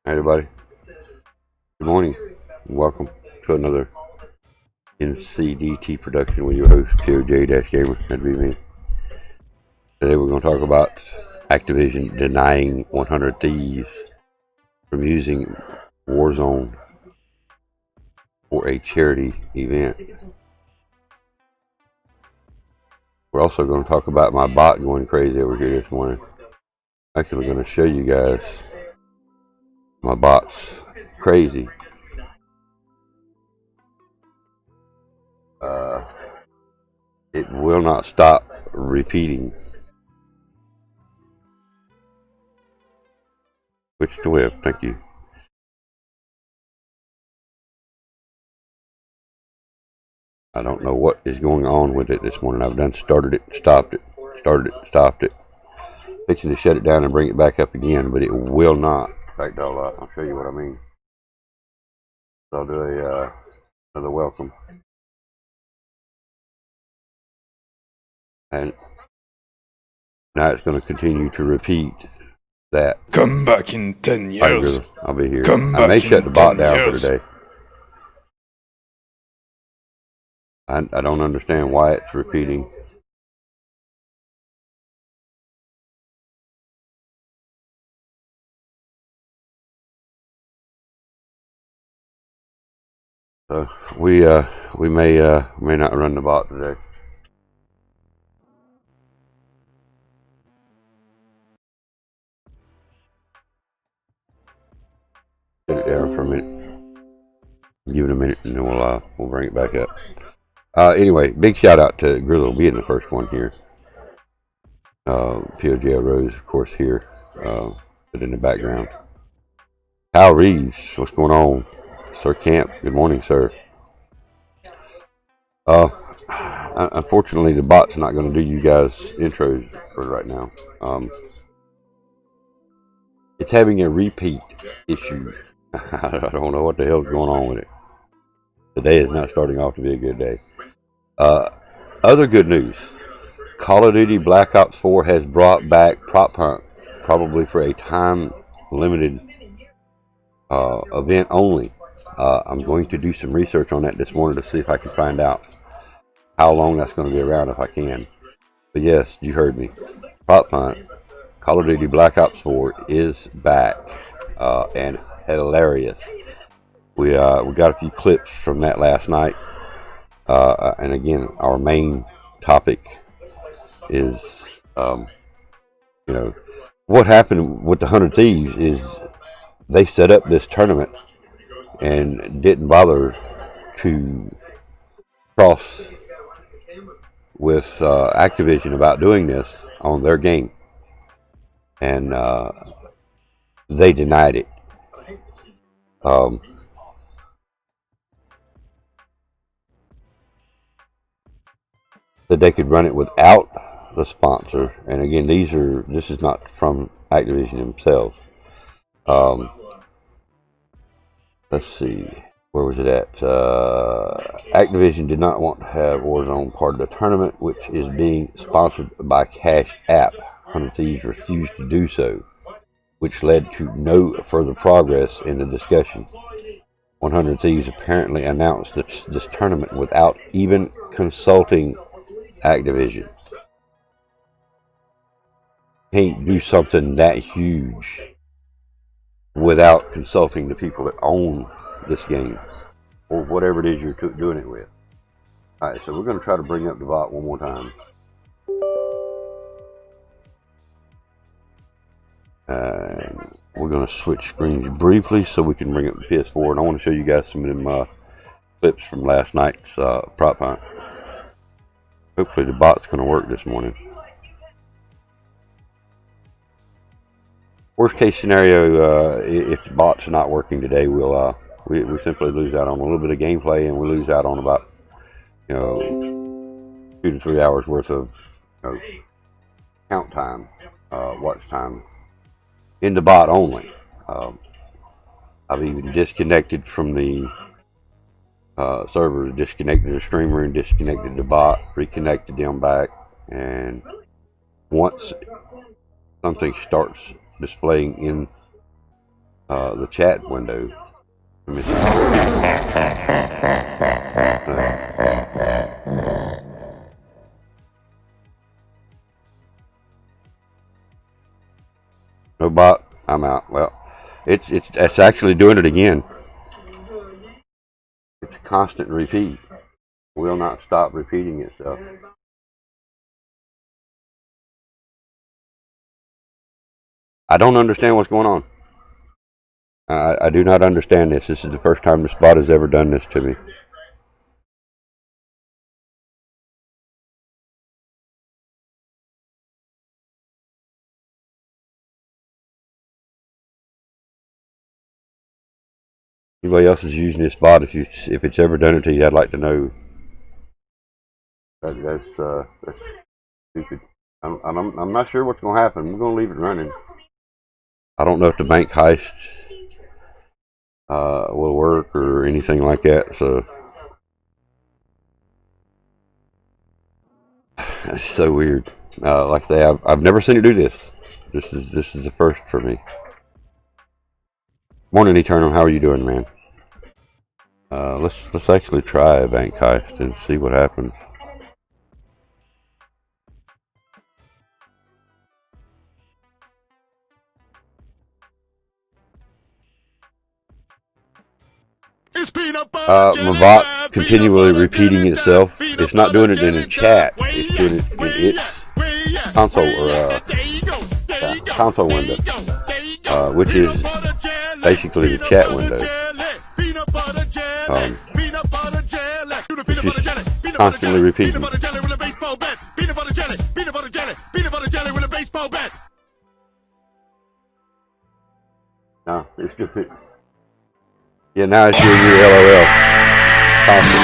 Hi everybody, good morning. Welcome to another NCDT production with your host POJ-Gamer. That'd be me. Today we're going to talk about Activision denying 100 Thieves from using Warzone for a charity event. We're also going to talk about my bot going crazy over here this morning. Actually, we're going to show you guys my bot's crazy. It will not stop repeating. Switch to web, thank you. I don't know what is going on with it this morning. I've done started it, stopped it, started it, stopped it. Fixing to shut it down and bring it back up again, but it will not. In fact, I'll show you what I mean. So I'll do another welcome. And now it's going to continue to repeat that. Come back in 10 years. I'll be here. Come I may back shut in the bot 10 down years. for today. I don't understand why it's repeating. So we may not run the bot today. Put it down for a minute. Give it a minute, and then we'll bring it back up. Anyway, big shout out to Grizzle being the first one here. POJ Rose, of course, here, but in the background. Kyle Reeves, what's going on? Sir Camp, good morning, sir. Unfortunately, the bot's not going to do you guys intros for right now. It's having a repeat issue. I don't know what the hell's going on with it. Today is not starting off to be a good day. Other good news. Call of Duty Black Ops 4 has brought back Prop Hunt, probably for a time-limited event only. I'm going to do some research on that this morning to see if I can find out how long that's going to be around if I can. But yes, you heard me. Prop Hunt, Call of Duty Black Ops 4 is back and hilarious. We got a few clips from that last night. And again, our main topic is, what happened with the 100 Thieves is they set up this tournament and didn't bother to cross with Activision about doing this on their game. And they denied it. That they could run it without the sponsor, and again, this is not from Activision themselves. Let's see, where was it at? Activision did not want to have Warzone part of the tournament, which is being sponsored by Cash App. 100 Thieves refused to do so, which led to no further progress in the discussion. 100 Thieves apparently announced this tournament without even consulting Activision. Can't do something that huge without consulting the people that own this game or whatever it is you're doing it with. Alright, so we're going to try to bring up the bot one more time. And we're going to switch screens briefly so we can bring up the PS4, and I want to show you guys some of them clips from last night's prop hunt. Hopefully the bot's going to work this morning. Worst case scenario, if the bot's not working today, we simply lose out on a little bit of gameplay, and we lose out on about 2 to 3 hours worth of count time, watch time in the bot only. I've even disconnected from the server, disconnected the streamer and disconnected the bot, reconnected them back, and once something starts displaying in the chat window. Let me see. No bot. I'm out. Well, it's actually doing it again. It's a constant repeat. Will not stop repeating itself. I don't understand what's going on. I do not understand this. This is the first time this bot has ever done this to me. Anybody else is using this bot? If it's ever done it to you, I'd like to know. That's stupid. I'm not sure what's going to happen. We're going to leave it running. I don't know if the bank heist will work or anything like that. So it's so weird. Like I say, I've never seen it do this. This is the first for me. Morning, Eternal. How are you doing, man? Let's actually try a bank heist and see what happens. My bot continually repeating itself. It's not doing it in a chat. It's doing it in its console or console window, which is basically the chat window. It's just constantly repeating. No, it's good. Yeah, now it's doing your LOL. Constantly,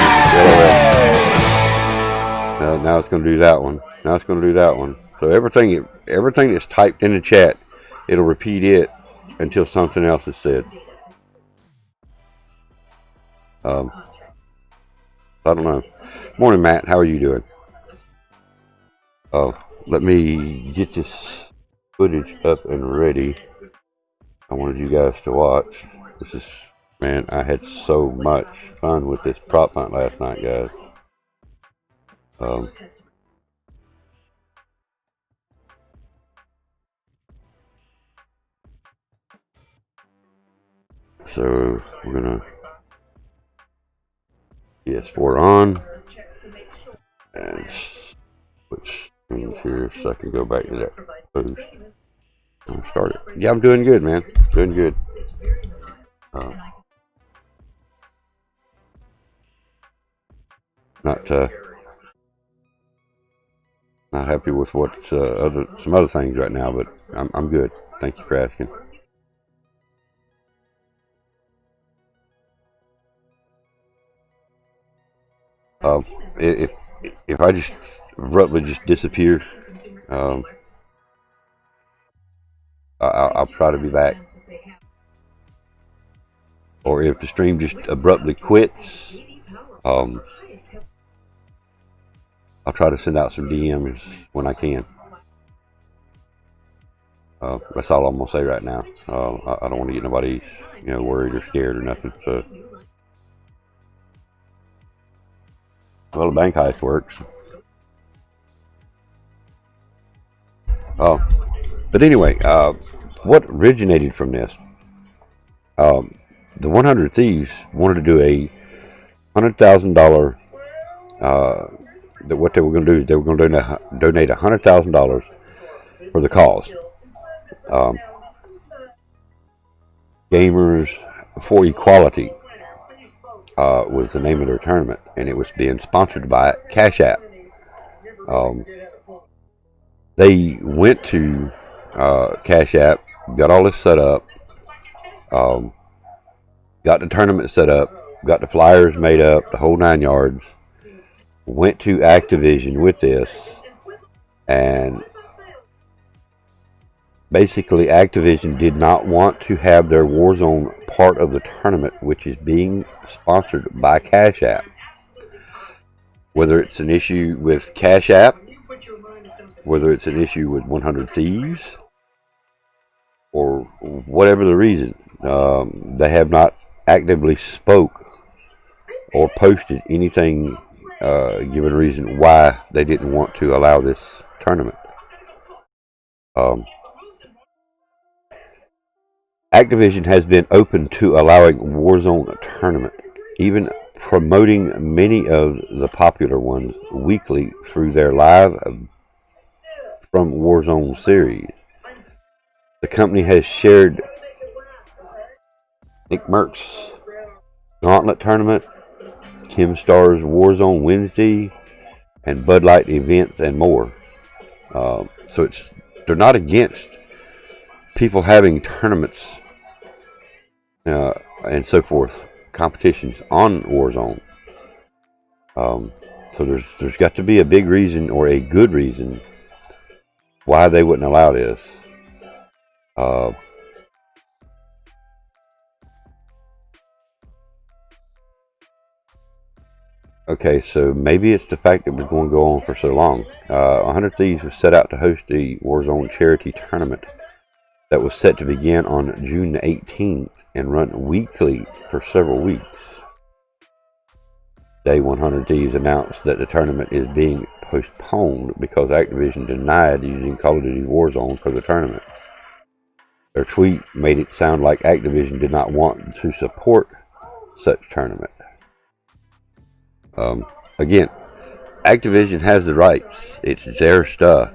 LOL. Now it's going to do that one. Now it's going to do that one. So everything that's typed in the chat, it'll repeat it until something else is said. I don't know. Morning, Matt. How are you doing? Let me get this footage up and ready. I wanted you guys to watch. This is, man, I had so much fun with this prop hunt last night, guys. So we're gonna PS4 on and switch screens here so I can go back to that post and start it. Yeah, I'm doing good, man. Doing good. Not happy with what's some other things right now, but I'm good. Thank you for asking. If I just abruptly just disappear, I'll try to be back. Or if the stream just abruptly quits, I'll try to send out some DMs when I can. That's all I'm gonna say right now. I don't want to get nobody, worried or scared or nothing. So, well, the bank heist works. But anyway, what originated from this? The 100 Thieves wanted to do a $100,000. What they were going to do, they were going to donate $100,000 for the cause. Gamers for Equality was the name of their tournament, and it was being sponsored by Cash App. They went to Cash App, got all this set up, got the tournament set up, got the flyers made up, the whole 9 yards, went to Activision with this, and basically Activision did not want to have their Warzone part of the tournament, which is being sponsored by Cash App. Whether it's an issue with Cash App, whether it's an issue with 100 Thieves, or whatever the reason, They have not actively spoke or posted anything giving a reason why they didn't want to allow this tournament. Activision has been open to allowing Warzone tournament, even promoting many of the popular ones weekly through their live from Warzone series. The company has shared Nick Merck's Gauntlet tournament, Kim Starr's Warzone Wednesday, and Bud Light events and more. So they're not against people having tournaments and so forth, competitions on Warzone. So there's got to be a big reason or a good reason why they wouldn't allow this. Okay, so maybe it's the fact that it was going to go on for so long. 100 Thieves was set out to host a Warzone charity tournament that was set to begin on June 18th and run weekly for several weeks. Day 100 Thieves announced that the tournament is being postponed because Activision denied using Call of Duty Warzone for the tournament. Their tweet made it sound like Activision did not want to support such tournament. Again, Activision has the rights. It's their stuff.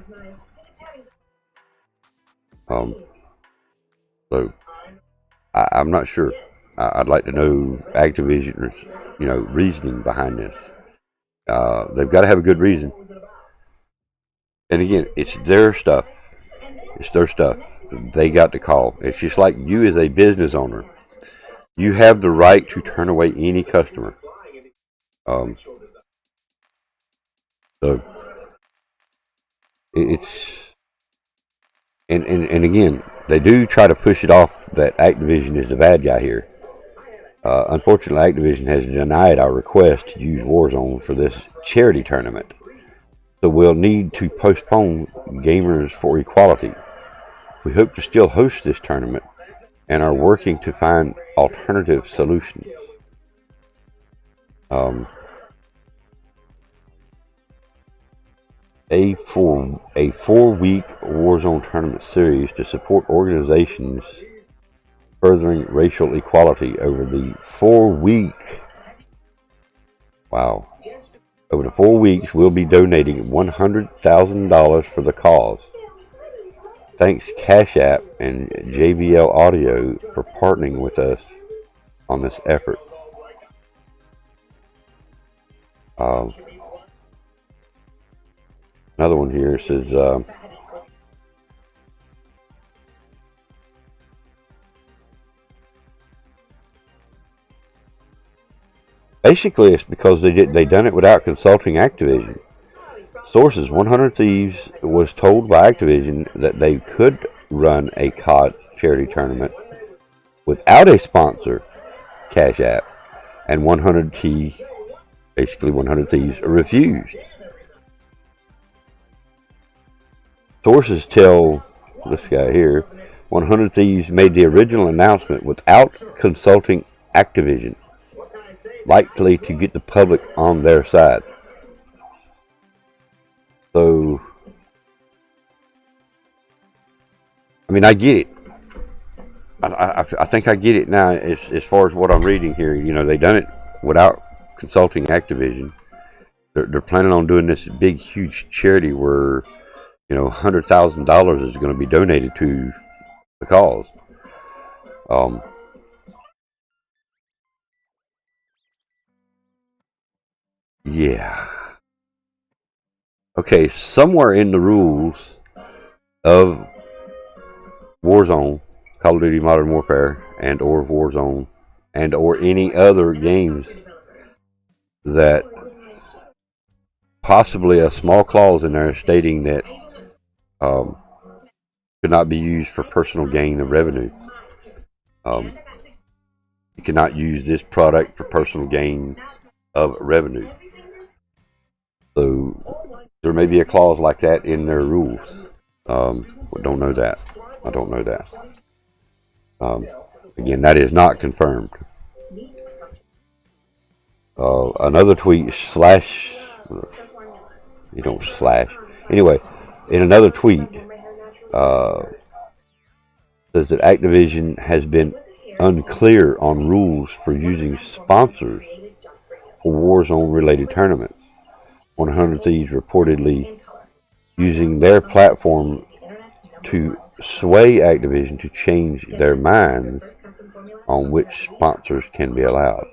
So I'm not sure. I'd like to know Activision's, reasoning behind this. They've got to have a good reason. And again, it's their stuff. It's their stuff. They got the call. It's just like you as a business owner. You have the right to turn away any customer. So it's and again, they do try to push it off that Activision is the bad guy here. Unfortunately, Activision has denied our request to use Warzone for this charity tournament. So we'll need to postpone Gamers for Equality. We hope to still host this tournament and are working to find alternative solutions. A 4-week Warzone tournament series to support organizations furthering racial equality over the 4-week. Wow. Over the 4 weeks, we'll be donating $100,000 for the cause. Thanks Cash App and JBL Audio for partnering with us on this effort. Another one here says, basically it's because they done it without consulting Activision. Sources: 100 Thieves was told by Activision that they could run a COD charity tournament without a sponsor, Cash App, and 100 Thieves refused. Sources tell this guy here, 100 Thieves made the original announcement without consulting Activision, likely to get the public on their side. So, I mean, I get it. I think I get it now as far as what I'm reading here. They done it without consulting Activision. They're planning on doing this big, huge charity where, $100,000 is going to be donated to the cause. Yeah. Okay, somewhere in the rules of Warzone, Call of Duty Modern Warfare, and or Warzone, and or any other games, that possibly a small clause in there stating that could not be used for personal gain of revenue. You cannot use this product for personal gain of revenue. So there may be a clause like that in their rules. I don't know that. Again, that is not confirmed. Another tweet slash, you don't slash. Anyway, in another tweet, says that Activision has been unclear on rules for using sponsors for Warzone-related tournaments. 100 Thieves reportedly using their platform to sway Activision to change their mind on which sponsors can be allowed.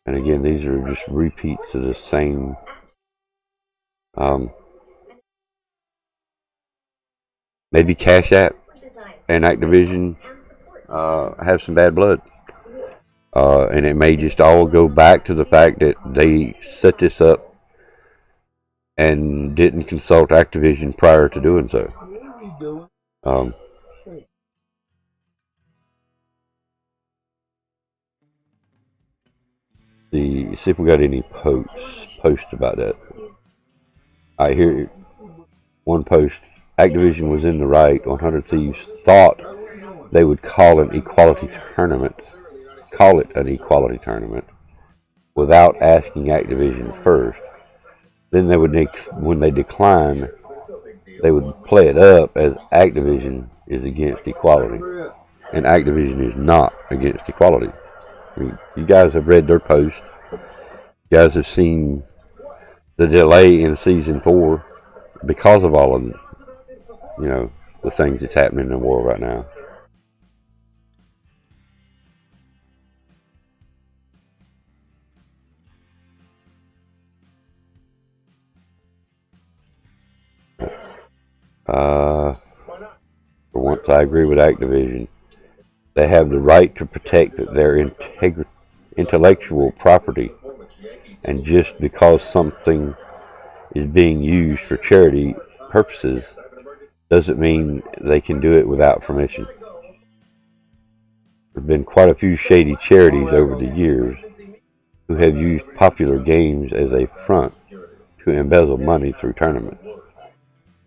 And again, these are just repeats of the same maybe Cash App and Activision have some bad blood. And it may just all go back to the fact that they set this up and didn't consult Activision prior to doing so. See if we got any posts about that. I hear one post. Activision was in the right. 100 Thieves thought they would call it an equality tournament without asking Activision first. Then they would, when they decline, they would play it up as Activision is against equality, and Activision is not against equality. I mean, you guys have read their post. You guys have seen the delay in Season 4 because of all of the things that's happening in the world right now. For once, I agree with Activision. They have the right to protect their intellectual property, and just because something is being used for charity purposes doesn't mean they can do it without permission. There have been quite a few shady charities over the years who have used popular games as a front to embezzle money through tournaments.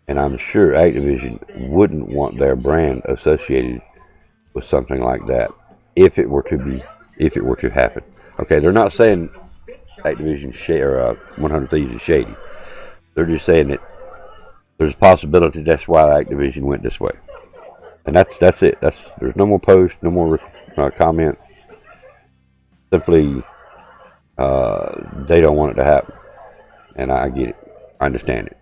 And I'm sure Activision wouldn't want their brand associated with something like that if it were to happen. Okay, they're not saying Activision or 100 Thieves is shady. They're just saying that there's a possibility that's why Activision went this way. And that's it. There's no more posts, no more comments. Simply, they don't want it to happen, and I get it. I understand it.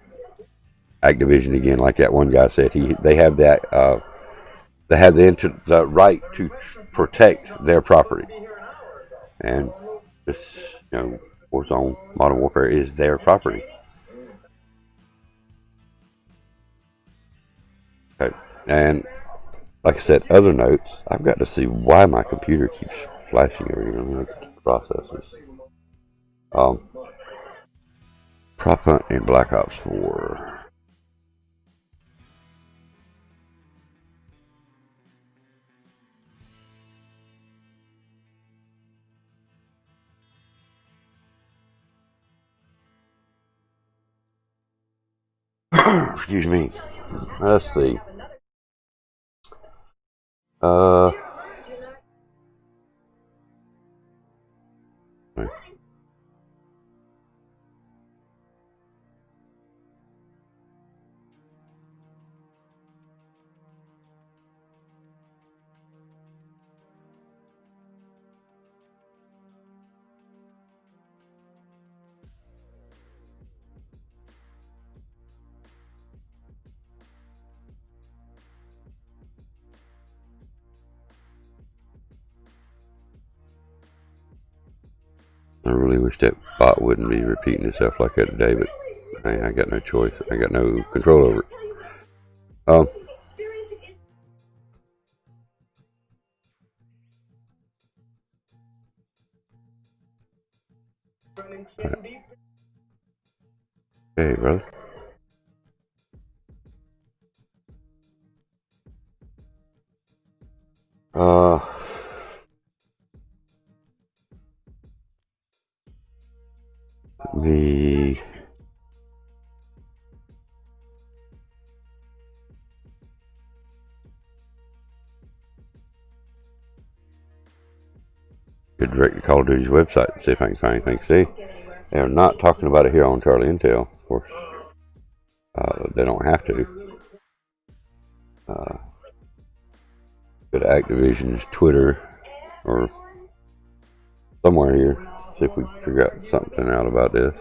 Activision, again, like that one guy said, they have that. They have the right to protect their property, and this, Warzone, Modern Warfare is their property. Okay, and like I said, other notes. I've got to see why my computer keeps flashing every year. I'm going to process this. Prop Hunt in Black Ops 4. Excuse me. Let's see. I really wish that bot wouldn't be repeating itself like that today, but I got no choice. I got no control over it. Hey, brother. Go direct to Call of Duty's website and see if I can find anything. See, they're not talking about it here on Charlie Intel, of course. They don't have to. Go to Activision's Twitter or somewhere here. See if we can figure out something out about this.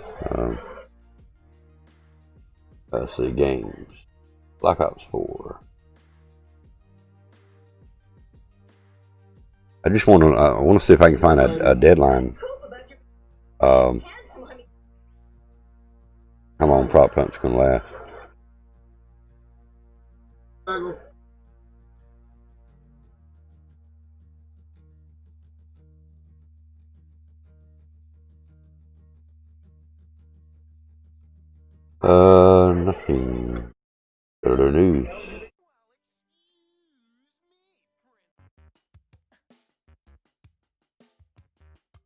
Let's see, games. Black Ops 4. I just want to see if I can find a deadline. How long prop hunt's gonna last? Nothing. Further news.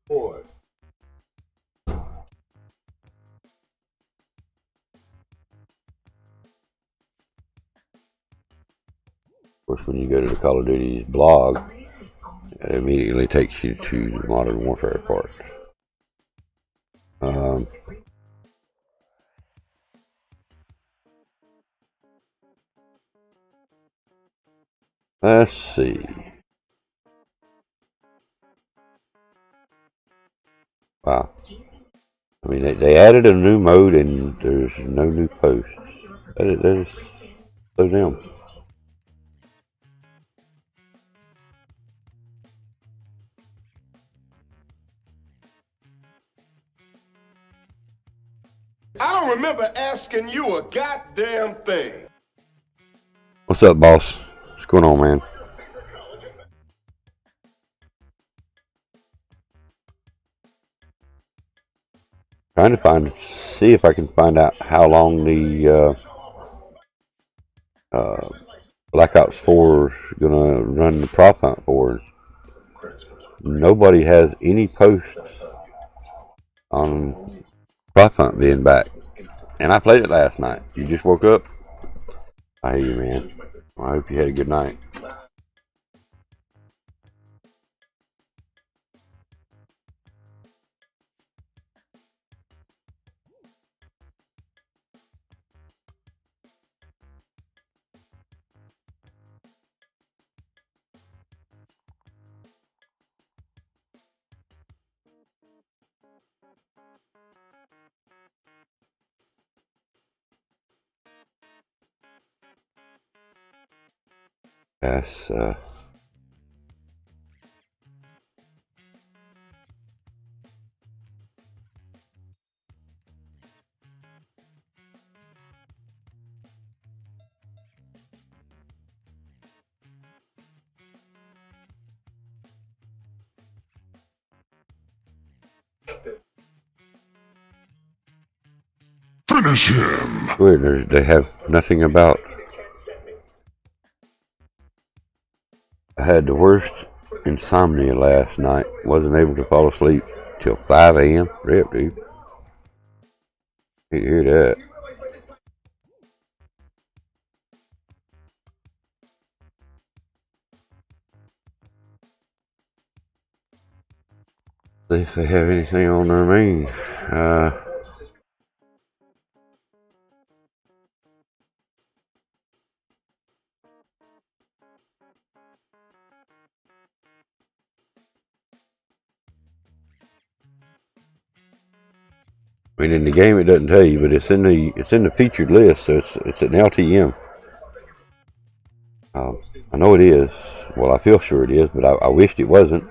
Boy. Of course, when you go to the Call of Duty's blog, it immediately takes you to the Modern Warfare part. Let's see. Wow. I mean, they added a new mode and there's no new posts. That is so damn. I don't remember asking you a goddamn thing. What's up, boss? What's going on, man? Trying to see if I can find out how long the Black Ops 4 is gonna run the prop hunt for. Nobody has any posts on prop hunt being back, and I played it last night. You just woke up? I hear you, man. Well, I hope you had a good night. That's Finish him! weird. They have nothing about. I had the worst insomnia last night. Wasn't able to fall asleep till 5 a.m. Rip, dude. You hear that? See if they have anything on their main. I mean, in the game it doesn't tell you, but it's in the featured list, so it's an LTM. I know it is. Well, I feel sure it is, but I wished it wasn't.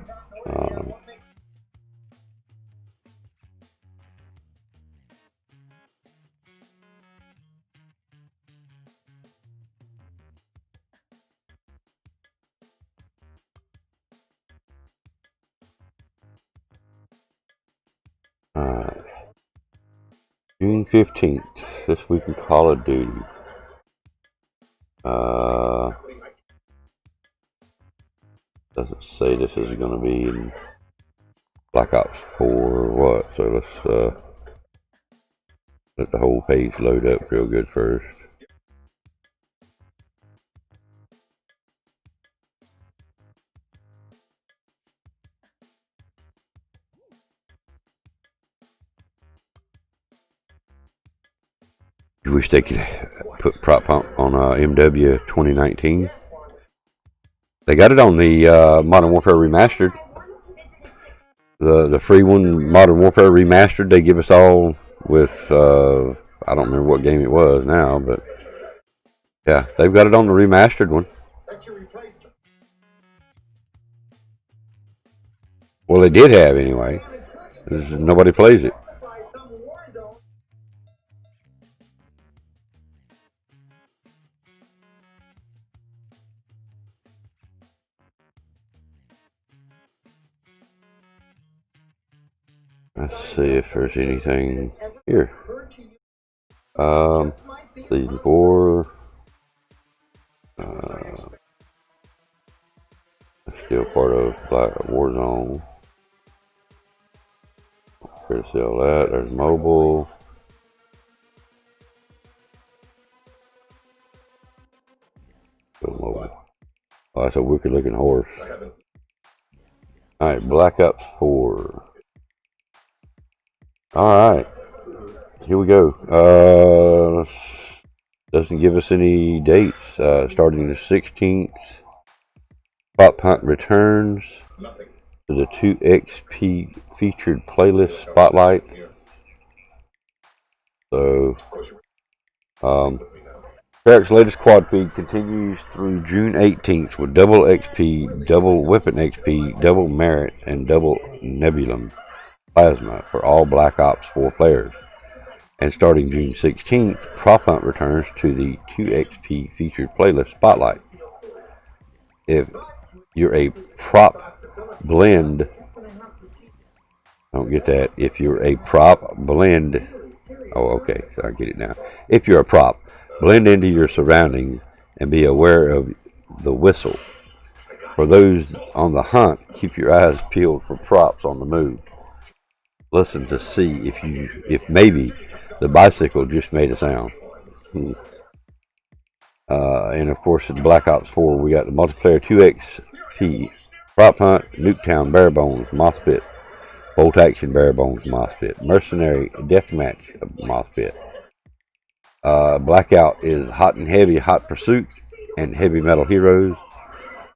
June 15th, this week in Call of Duty. Doesn't say this is going to be in Black Ops 4 or what, so let's let the whole page load up real good first. You wish they could put prop pump on MW 2019. They got it on the Modern Warfare Remastered. The free one, Modern Warfare Remastered, they give us all with, I don't remember what game it was now, but yeah, they've got it on the remastered one. Well, they did have anyway. Nobody plays it. Let's see if there's anything here. Season 4. Still part of Warzone. Here to sell that. There's mobile. Go mobile. Oh, that's a wicked looking horse. Alright, Black Ops 4. Alright. Here we go. Doesn't give us any dates. Starting the 16th. Prop Hunt returns to the 2XP featured playlist spotlight. So, Eric's latest quad feed continues through June 18th with double XP, double weapon XP, double merit, and double nebulum plasma for all Black Ops 4 players. And starting June 16th, Prop Hunt returns to the 2XP featured playlist spotlight. If you're a prop blend, I don't get that. If you're a prop blend, oh, okay, so I get it now. If you're a prop, blend into your surroundings and be aware of the whistle. For those on the hunt, keep your eyes peeled for props on the move. Listen to see if maybe the bicycle just made a sound. And of course, in Black Ops 4, we got the multiplayer 2XP, Prop Hunt, Nuketown, Bare Bones, Moss Pit, Bolt Action, Bare Bones, Moss Pit, Mercenary, Deathmatch, Moss Pit. Blackout is Hot and Heavy, Hot Pursuit, and Heavy Metal Heroes.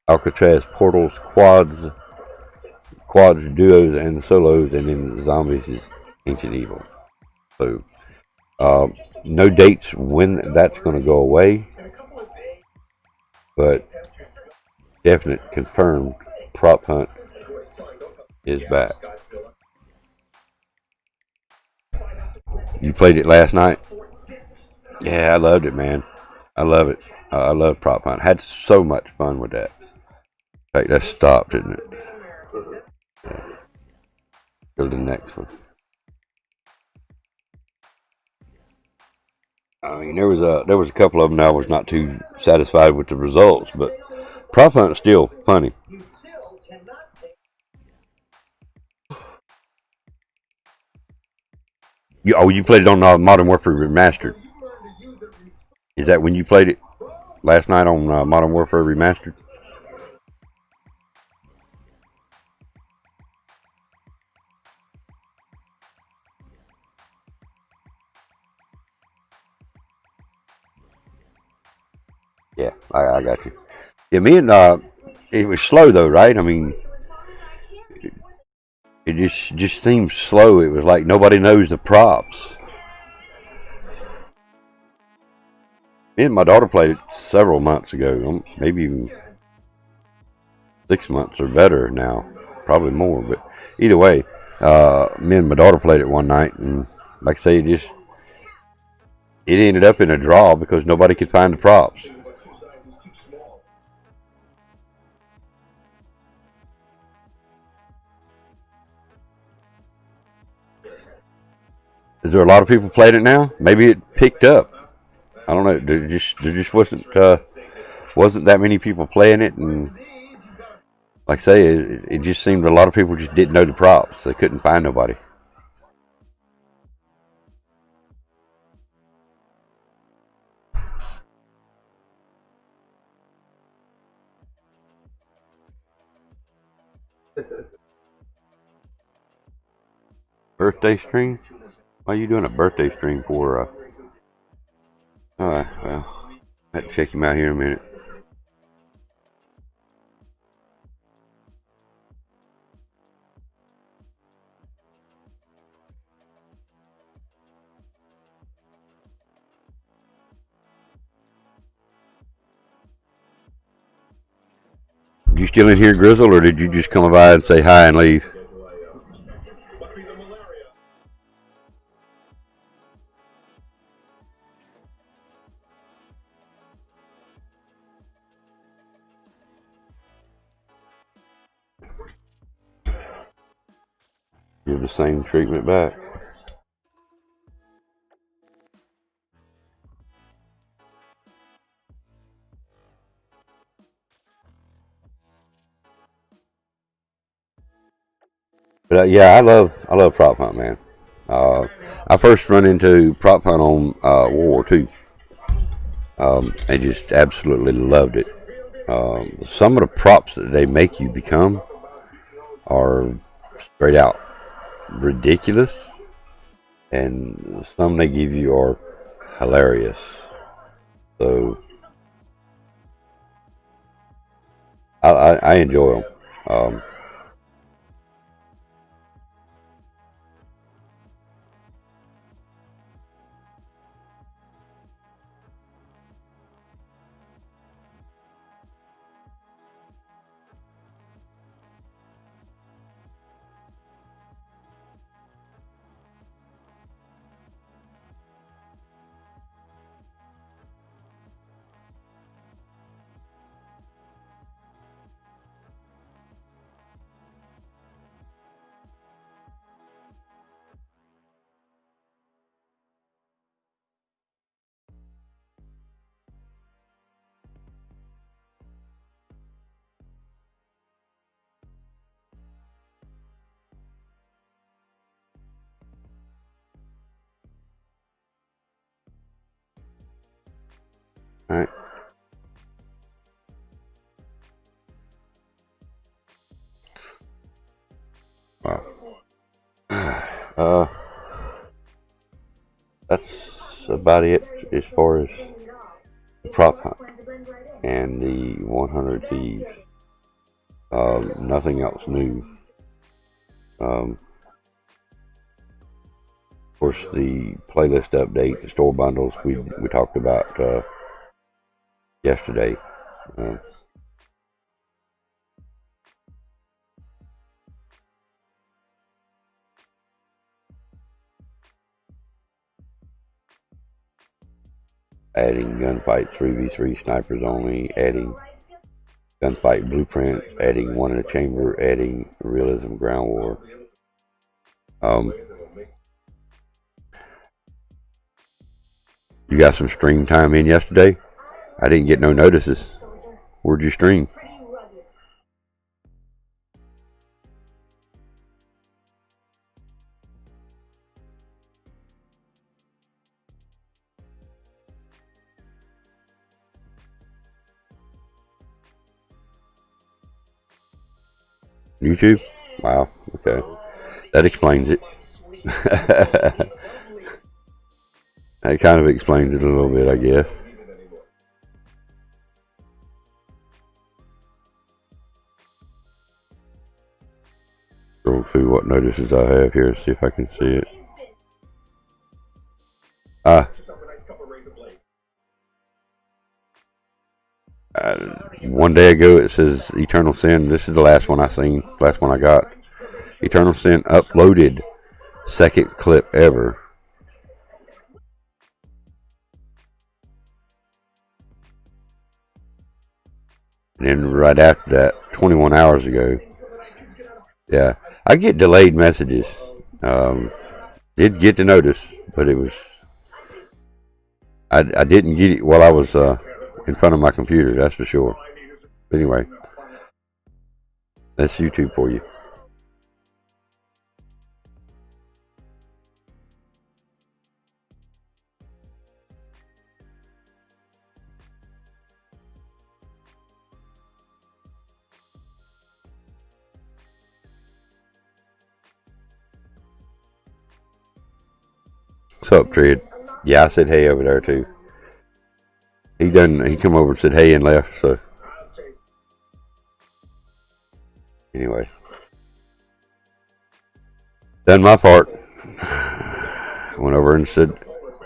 Alcatraz, Portals, Quads, Duos, and Solos, and then Zombies is Ancient Evil. So, no dates when that's going to go away, but definite confirmed Prop Hunt is back. You played it last night? Yeah, I loved it, man. I love it. I love Prop Hunt. Had so much fun with that. In fact, that stopped, didn't it? Yeah. Go to the next one. I mean, there was a couple of them I was not too satisfied with the results, but Prop Hunt is still funny. You played it on Modern Warfare Remastered. Is that when you played it last night on Modern Warfare Remastered? Yeah, I got you. Yeah, me and it was slow though, right? I mean, it just seems slow. It was like nobody knows the props. Me and my daughter played it several months ago, maybe even 6 months or better now, probably more. But either way, me and my daughter played it one night, and like I say, it ended up in a draw because nobody could find the props. Is there a lot of people playing it now? Maybe it picked up. I don't know. There just wasn't that many people playing it, and like I say, it just seemed a lot of people just didn't know the props. They couldn't find nobody. Birthday stream? Why are you doing a birthday stream for? Alright, well, I have to check him out here in a minute. You still in here, Grizzle, or did you just come by and say hi and leave? Give the same treatment back. But yeah, I love prop hunt, man. I first run into prop hunt on World War II. I just absolutely loved it. Some of the props that they make you become are straight out ridiculous, and some they give you are hilarious. So I enjoy them. All right. Wow. That's about it as far as the prop hunt and the 100 Thieves. Nothing else new. Of course, the playlist update, the store bundles we talked about yesterday. Adding gunfight 3v3 snipers only, adding gunfight blueprints, adding one in a chamber, adding realism ground war. You got some stream time in yesterday? I didn't get no notices. Where'd you stream? YouTube? Wow, okay. That explains it. That kind of explains it a little bit, I guess. Scroll through what notices I have here, see if I can see it. One day ago it says Eternal Sin. This is the last one I seen, last one I got. Eternal Sin uploaded, second clip ever. And then right after that, 21 hours ago. Yeah, I get delayed messages. Did get the notice, but it was I didn't get it while I was in front of my computer, that's for sure. But anyway, that's YouTube for you. What's up, Tread? Yeah, I said hey over there too. He done. He come over and said hey and left. So anyway, done my part. Went over and said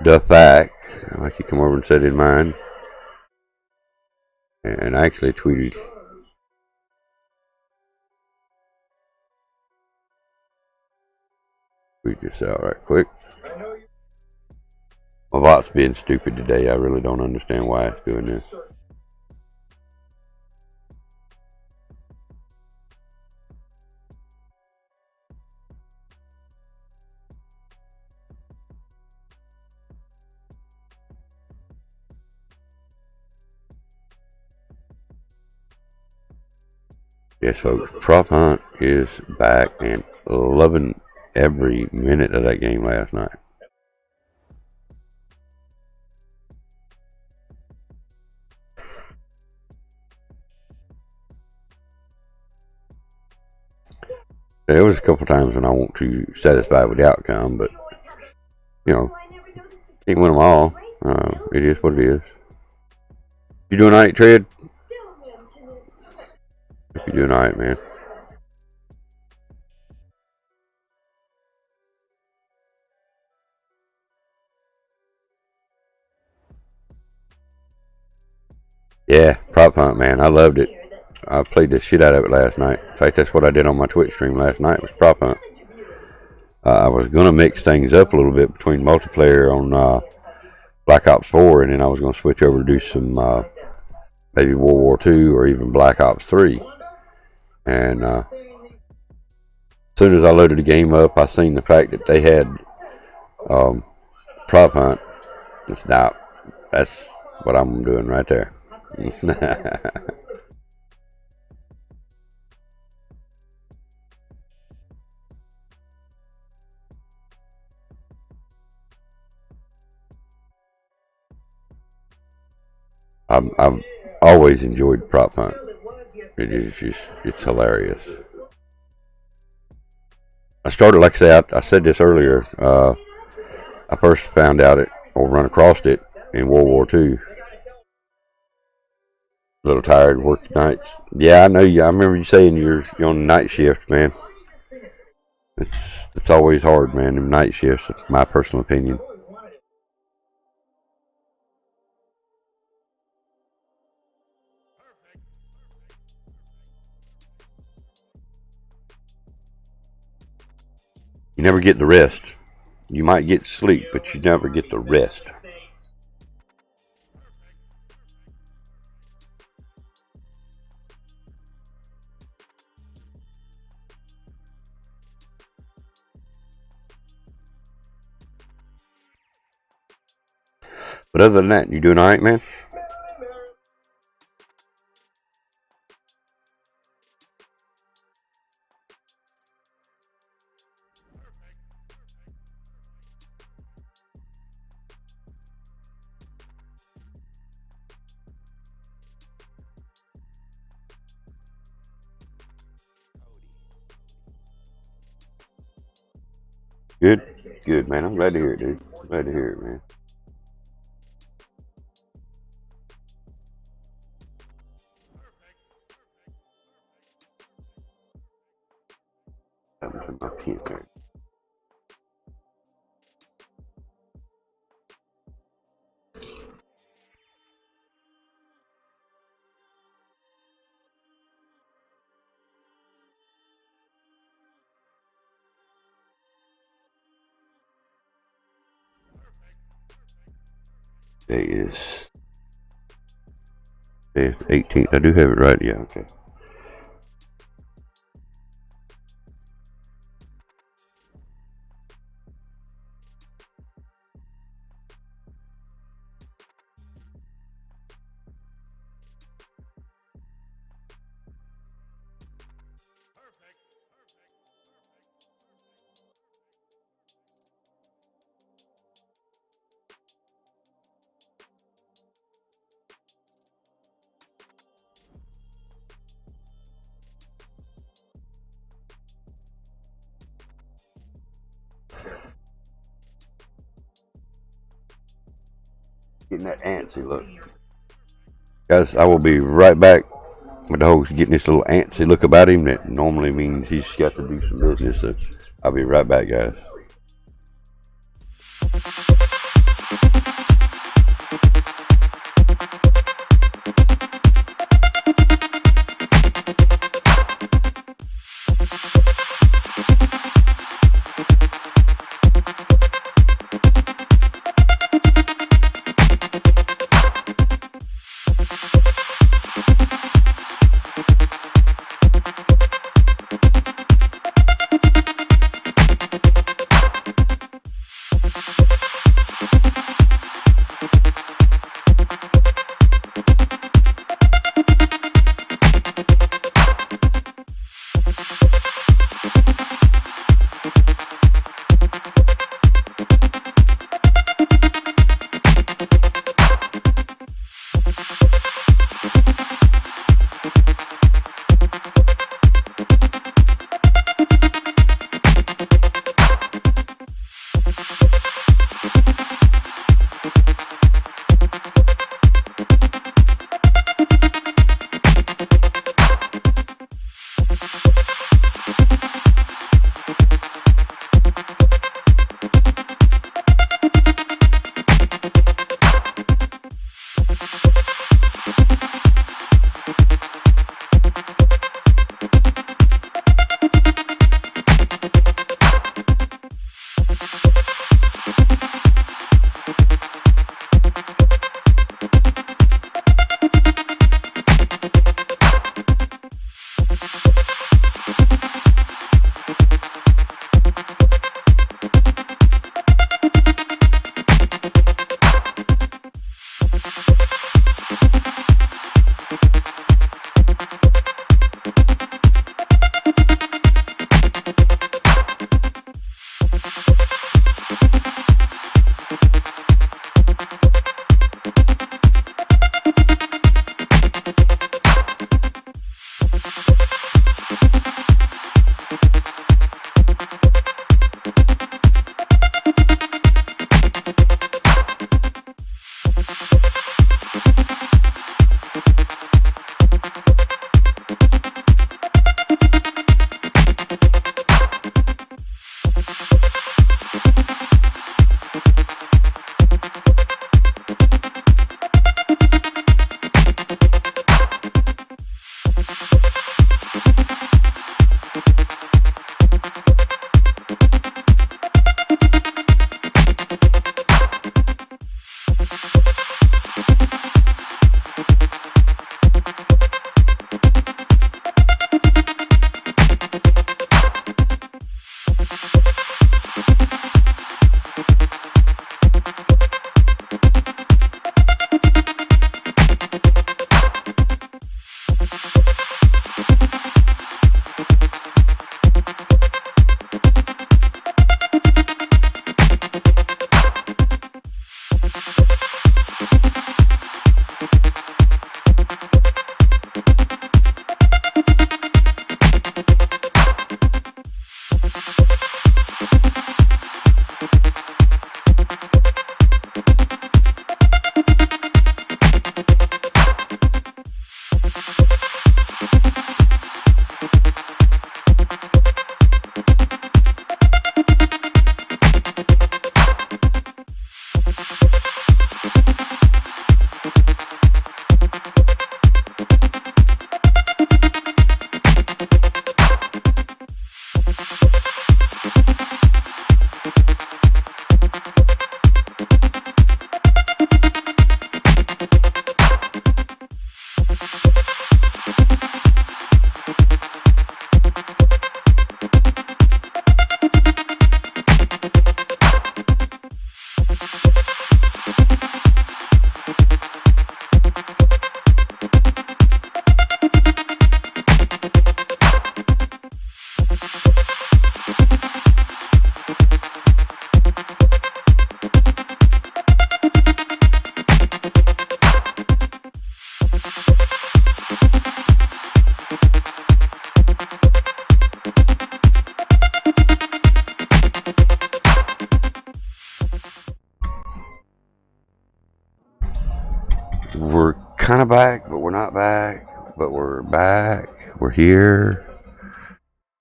duff back, like he come over and said in mine, and actually tweeted. Tweet this out right quick. My bot's being stupid today. I really don't understand why it's doing this. Yes, folks, Prop Hunt is back and loving every minute of that game last night. There was a couple times when I wasn't too satisfied with the outcome, but you know, can't win them all. It is what it is. You doing alright, Tread? Hope you're doing alright, man. Yeah, Prop Hunt, man. I loved it. I played the shit out of it last night. In fact, that's what I did on my Twitch stream last night, was Prop Hunt. I was going to mix things up a little bit between multiplayer on Black Ops 4, and then I was going to switch over to do some maybe World War II or even Black Ops 3. And as soon as I loaded the game up, I seen the fact that they had Prop Hunt. It's not. That's what I'm doing right there. I've always enjoyed Prop Hunt. It is just, it's hilarious. I started, like I said, I said this earlier. I first found out it or run across it in World War II. A little tired working nights. Yeah, I know you. I remember you saying you're on the night shift, man. It's always hard, man. Them night shifts. It's my personal opinion. You never get the rest. You might get sleep, but you never get the rest. But other than that, you doing alright, man? Good, good, man. I'm glad to hear it, dude. Glad to hear it, man. My pen there. Today is 18th. I do have it right. Yeah, okay. Getting that antsy look. Guys, I will be right back. My dog's getting this little antsy look about him that normally means he's got to do some business. So I'll be right back, guys. kind of back, but we're not back. But we're back. We're here.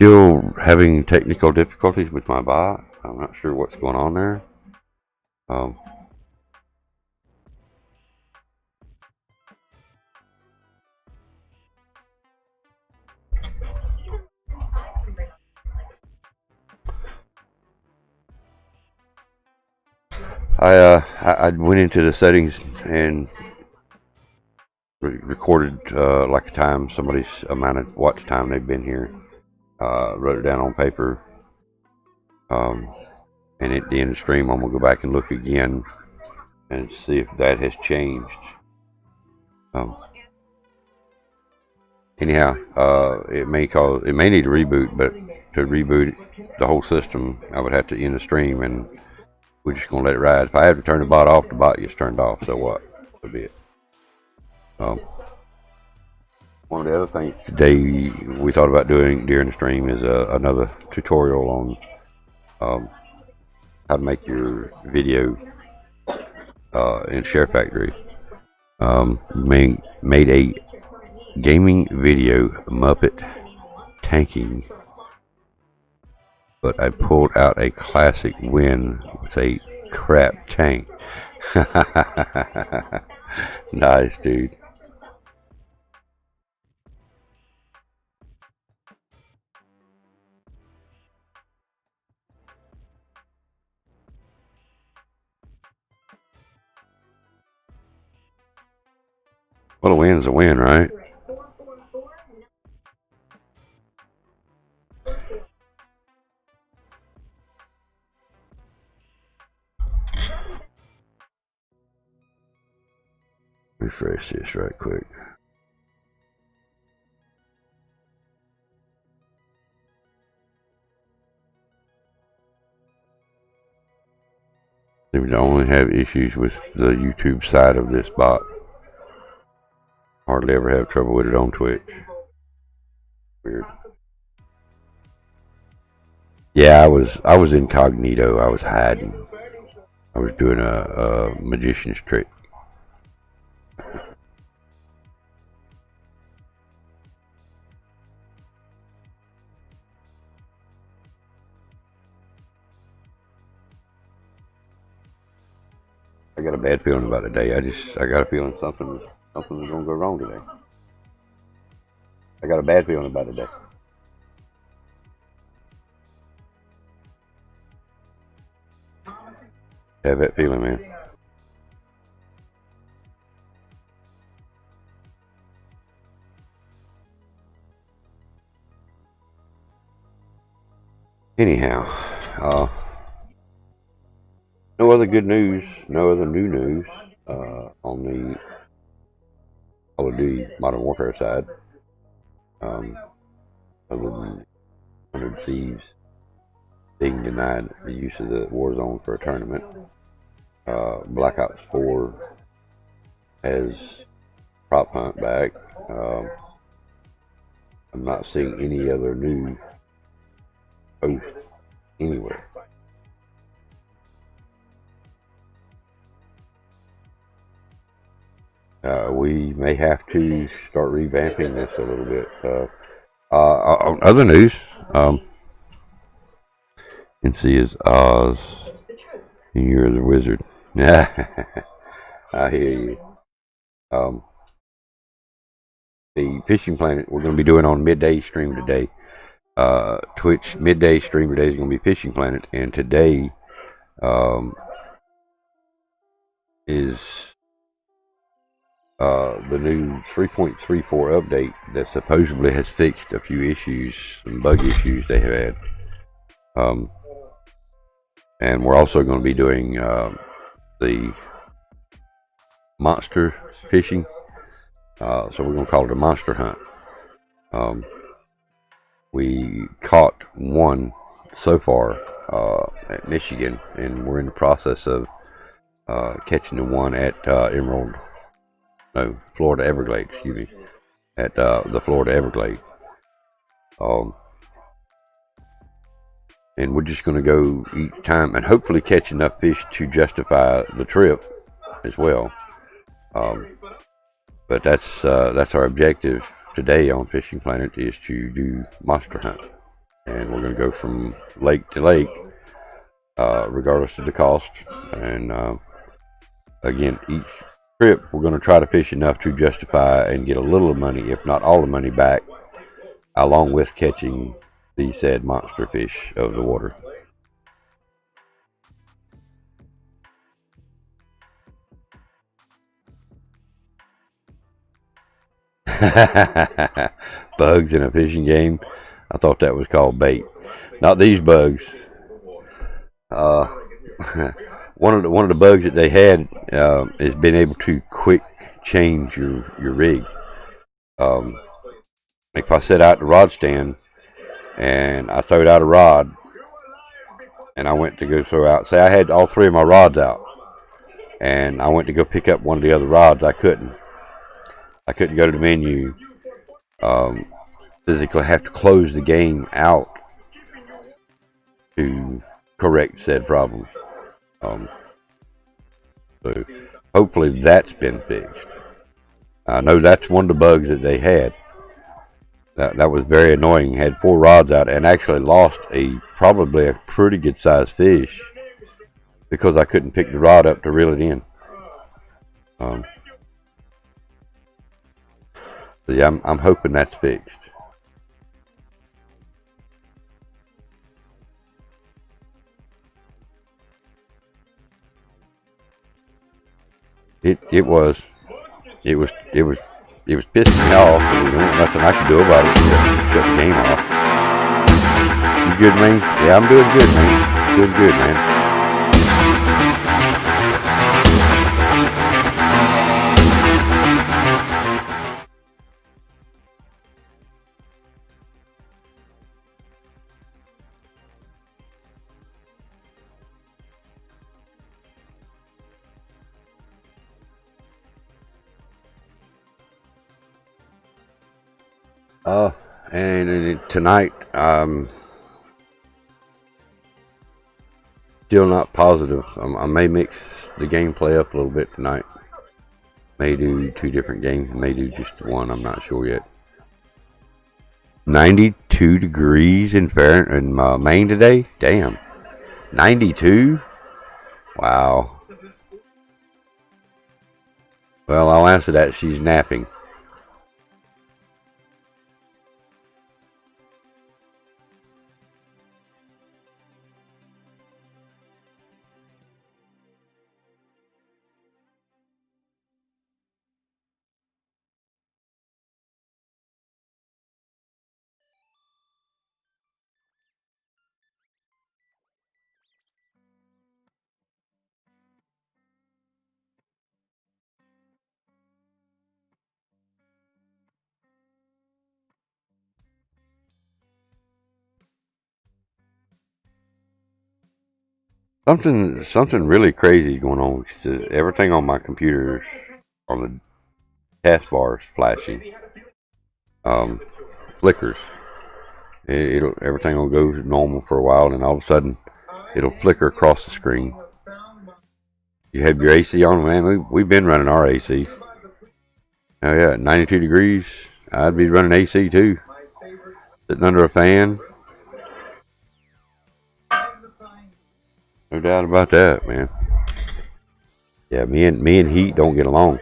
Still having technical difficulties with my bot. I'm not sure what's going on there. I went into the settings and recorded like a time, somebody's amount of watch time they've been here. Wrote it down on paper. And at the end of the stream, I'm gonna go back and look again and see if that has changed. Anyhow, it may need a reboot, but to reboot the whole system, I would have to end the stream, and we're just gonna let it ride. If I have to turn the bot off, the bot gets turned off. So what? So be it. One of the other things today we thought about doing during the stream is another tutorial on how to make your video in Share Factory. Made a gaming video Muppet tanking, but I pulled out a classic win with a crap tank. Nice, dude. Well, a win's a win, right? Refresh this right quick. Seems to only have issues with the YouTube side of this bot. Hardly ever have trouble with it on Twitch. Weird. Yeah, I was incognito. I was hiding. I was doing a magician's trick. I got a bad feeling about today. I got a feeling something's gonna go wrong today. I got a bad feeling about today. Have that feeling, man. Anyhow, no other good news, no other new news on the Call of Duty Modern Warfare side, other than 100 Thieves being denied the use of the Warzone for a tournament. Black Ops 4 has Prop Hunt back. I'm not seeing any other new posts anywhere. We may have to start revamping this a little bit. On other news, NC is Oz, and you're the wizard. I hear you. The Fishing Planet we're going to be doing on midday stream today. Twitch midday stream today is going to be Fishing Planet, and today is the new 3.34 update that supposedly has fixed a few issues, some bug issues they have had. And we're also going to be doing the monster fishing. So we're going to call it a monster hunt. We caught one so far at Michigan, and we're in the process of catching the one at Florida Everglades, excuse me, at the Florida Everglades. And we're just going to go each time and hopefully catch enough fish to justify the trip as well. But that's our objective today on Fishing Planet, is to do monster hunt, and we're going to go from lake to lake, regardless of the cost. And again, each trip we're going to try to fish enough to justify and get a little of money, if not all the money back, along with catching these said monster fish of the water. Bugs in a fishing game. I thought that was called bait. Not these bugs. One of the bugs that they had is being able to quick change your rig. If I set out the rod stand and I throwed out a rod, and I went to go throw out, say I had all three of my rods out, and I went to go pick up one of the other rods, I couldn't go to the menu. Physically have to close the game out to correct said problem. So hopefully that's been fixed. I know that's one of the bugs that they had. That was very annoying. Had 4 rods out and actually lost probably a pretty good sized fish because I couldn't pick the rod up to reel it in. So yeah, I'm hoping that's fixed. It was pissing me off, but there wasn't nothing I could do about it. Shut the game off. You good, man? Yeah, I'm doing good, man. Doing good, man. And tonight, still not positive. I may mix the gameplay up a little bit tonight. May do 2 different games. May do just one. I'm not sure yet. 92 degrees in Maine today. Damn, 92. Wow. Well, I'll answer that. She's napping. Something really crazy going on. Everything on my computer, on the taskbar, is flashing. Flickers. Everything will go normal for a while, and all of a sudden, it'll flicker across the screen. You have your AC on, man. We've been running our AC. Oh yeah, 92 degrees. I'd be running AC too. Sitting under a fan. No doubt about that, man. Yeah, me and heat don't get along.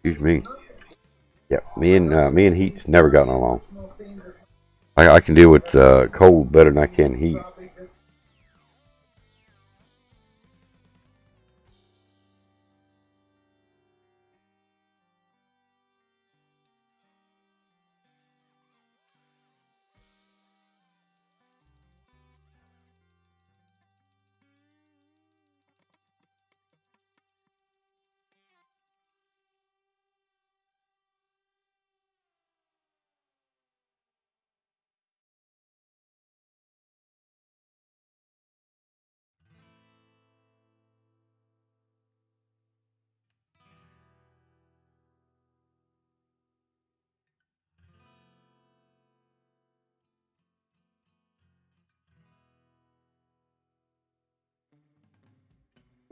Excuse me. Yeah, me and heat's never gotten along. I can deal with cold better than I can heat.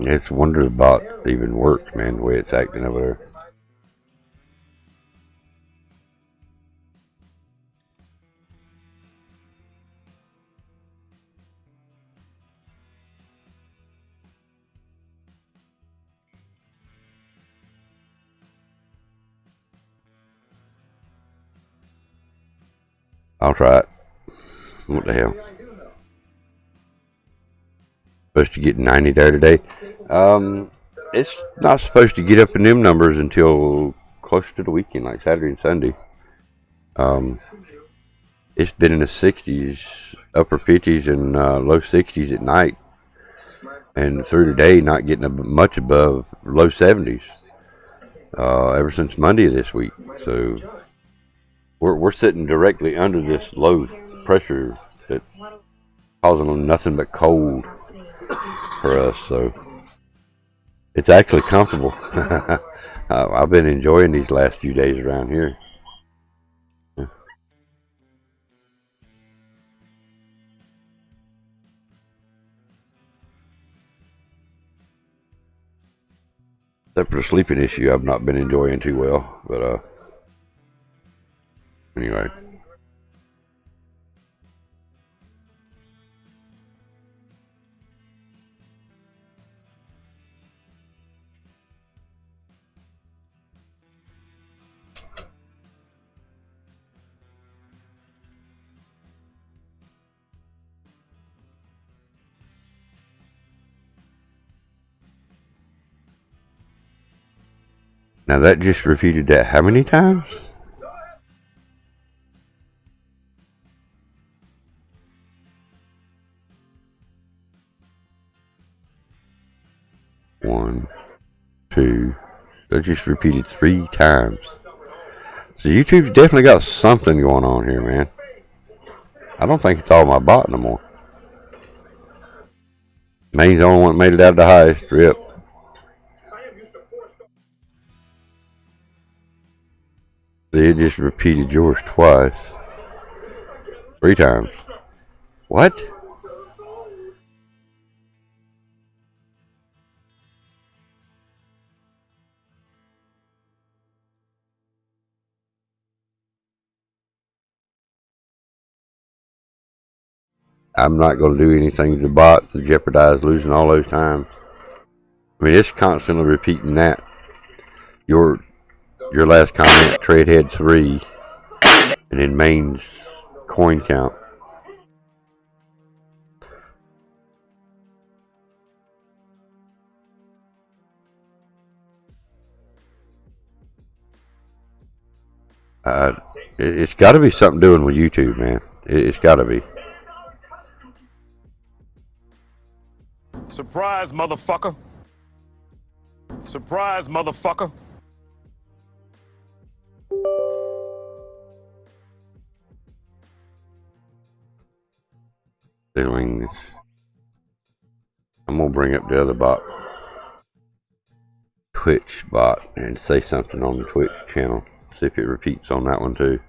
It's a wonder the bot even works, man, the way it's acting over there. I'll try it. What the hell? Supposed to get 90 there today. It's not supposed to get up in them numbers until close to the weekend, like Saturday and Sunday. It's been in the 60s, upper 50s, and low 60s at night, and through the day not getting much above low 70s ever since Monday of this week. So we're sitting directly under this low pressure that's causing nothing but cold for us. So it's actually comfortable. I've been enjoying these last few days around here. Except for the sleeping issue, I've not been enjoying too well. But anyway. Now that just repeated that how many times? One, two. That just repeated 3 times. So YouTube's definitely got something going on here, man. I don't think it's all my bot no more. Main's the only one that made it out of the highest. Rip. It just repeated yours twice. 3 times. What? I'm not going to do anything to the bot to jeopardize losing all those times. I mean, it's constantly repeating that. Your last comment, Treadhead 3, and then Main's coin count. It's got to be something doing with YouTube, man. It's got to be. Surprise, motherfucker. Surprise, motherfucker. Doing this. I'm gonna bring up the other bot, Twitch bot, and say something on the Twitch channel. See if it repeats on that one too.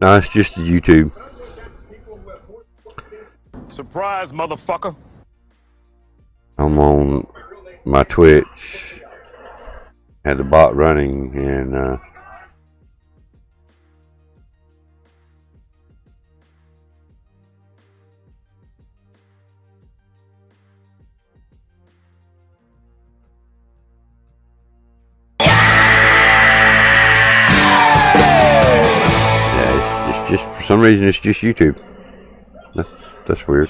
No, it's just the YouTube. Surprise, motherfucker. I'm on my Twitch. Had the bot running, and just for some reason it's just YouTube. That's weird.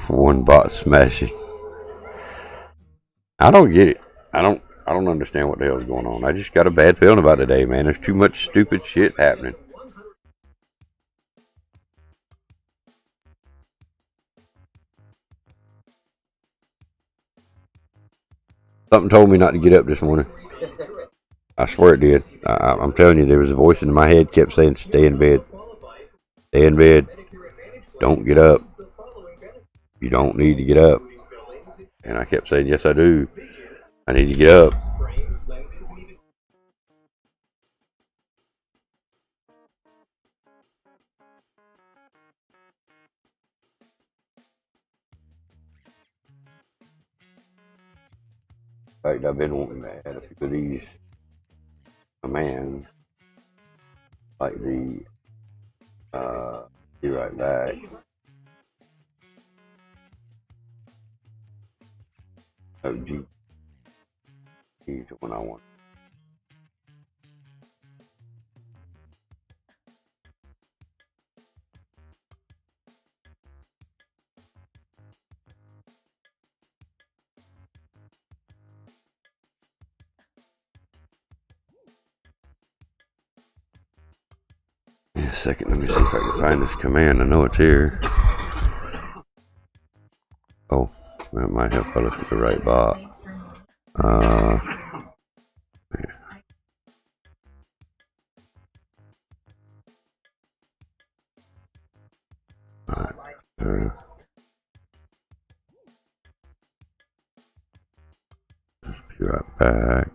One bot smashing. I don't get it. I don't understand what the hell's going on. I just got a bad feeling about today, man. There's too much stupid shit happening. Something told me not to get up this morning. I swear it did. I'm telling you, there was a voice in my head kept saying, "Stay in bed. Stay in bed. Don't get up. You don't need to get up." And I kept saying, "Yes, I do. I need to get up." In fact, I've been wanting to add a few of these commands, like the be right back. OG is the one I want. In a second, let me see if I can find this command. I know it's here. Oh, that might help if I look at the right bot. Yeah. Alright, be right back.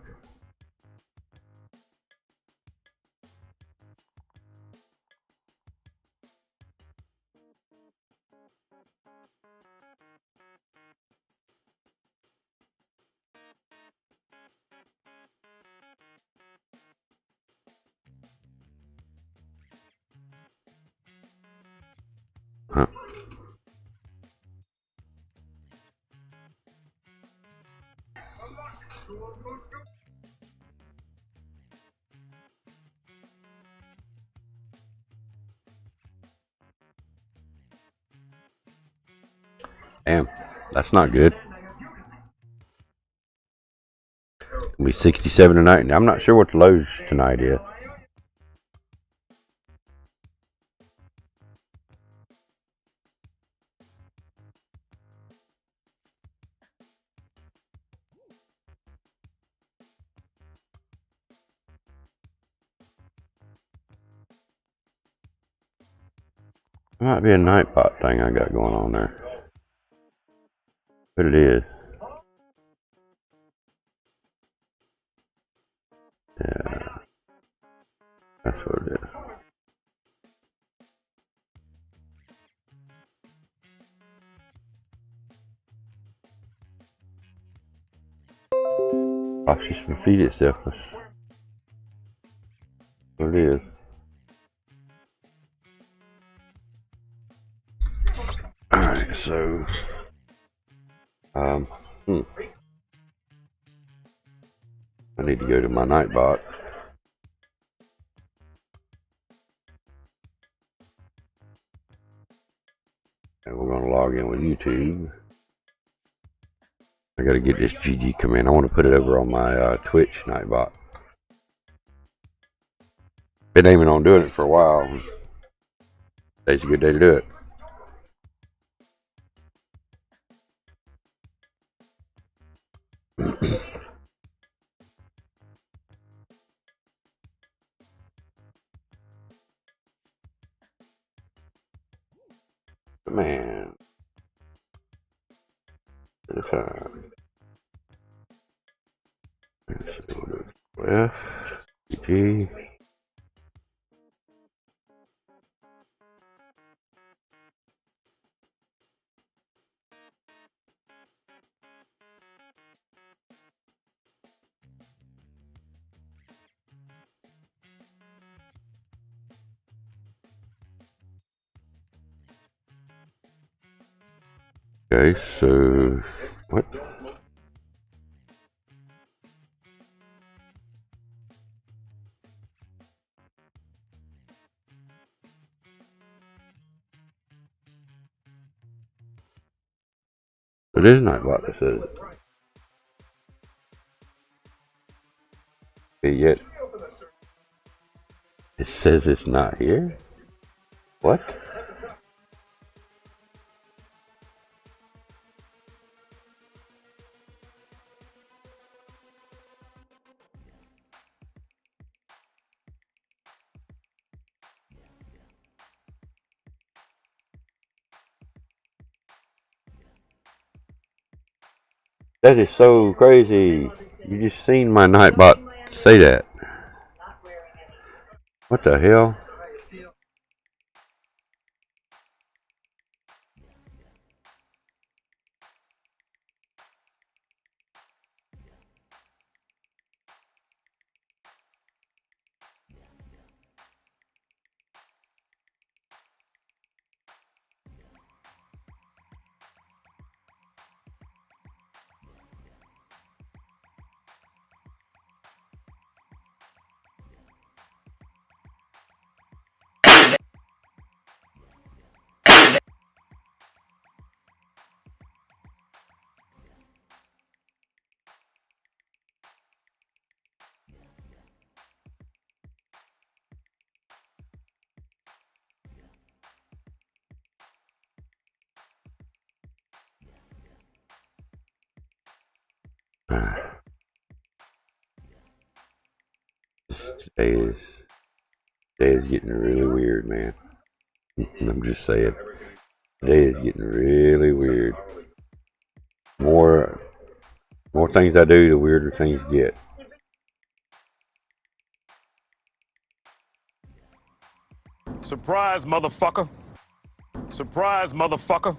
Huh. Damn, that's not good. It'll be 67 tonight. I'm not sure what the lows tonight is. It might be a nightbot thing I got going on there. But it is. Yeah. That's what it is. Watch this repeat itself. That's what it is. Alright, so I need to go to my nightbot. And we're going to log in with YouTube. I got to get this GG command. I want to put it over on my Twitch nightbot. Been aiming on doing it for a while. Today's a good day to do it. Man. At a time. Let's see, we'll do F, GG. Okay, so what? It is nightbot that says it. Okay, yet it says it's not here. What? That is so crazy. You just seen my Nightbot say that. What the hell? Today is getting really weird, man. I'm just saying. Today is getting really weird. More things I do, the weirder things get. Surprise, motherfucker. Surprise, motherfucker.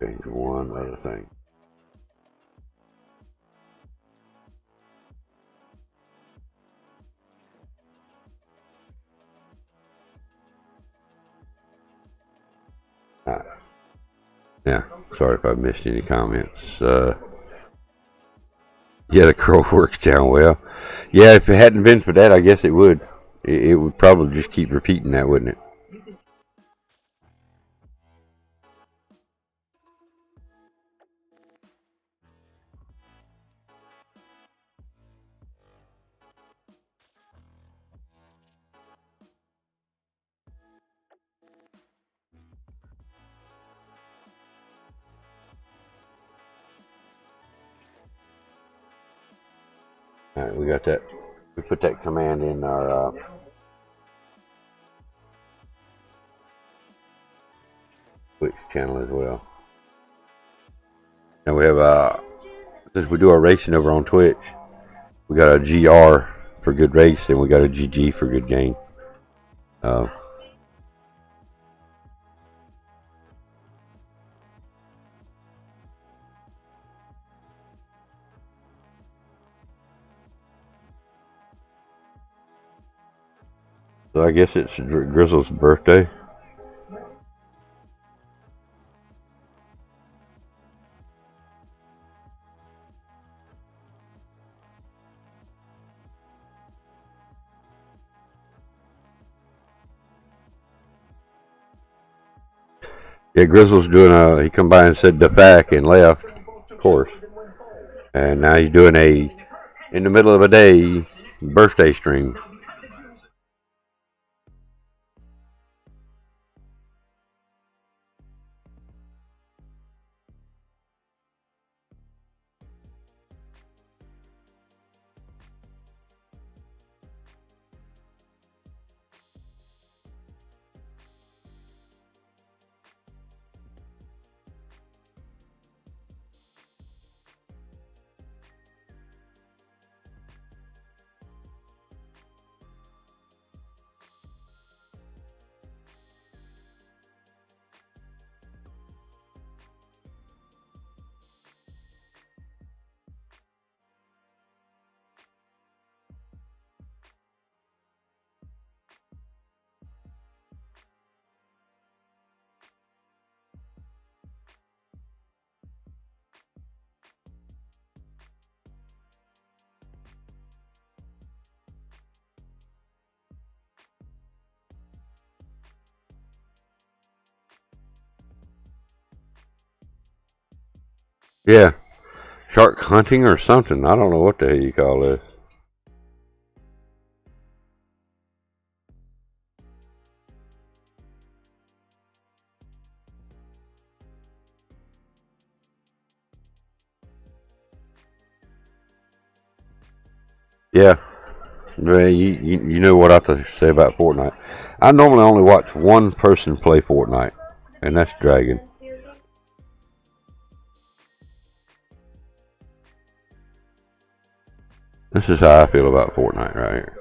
Change one other thing. Yeah, sorry if I missed any comments. Yeah, the crow works down well. Yeah, if it hadn't been for that, I guess it would. It would probably just keep repeating that, wouldn't it? All right, we got that. We put that command in our Twitch channel as well. And we have since we do our racing over on Twitch, we got a GR for good race and we got a GG for good game. So I guess it's Grizzle's birthday. Yeah, Grizzle's doing he come by and said the fact and left, of course. And now he's doing in the middle of a day, birthday stream. Yeah, shark hunting or something. I don't know what the hell you call this. Yeah, you know what I have to say about Fortnite. I normally only watch one person play Fortnite, and that's Dragon. This is how I feel about Fortnite right here.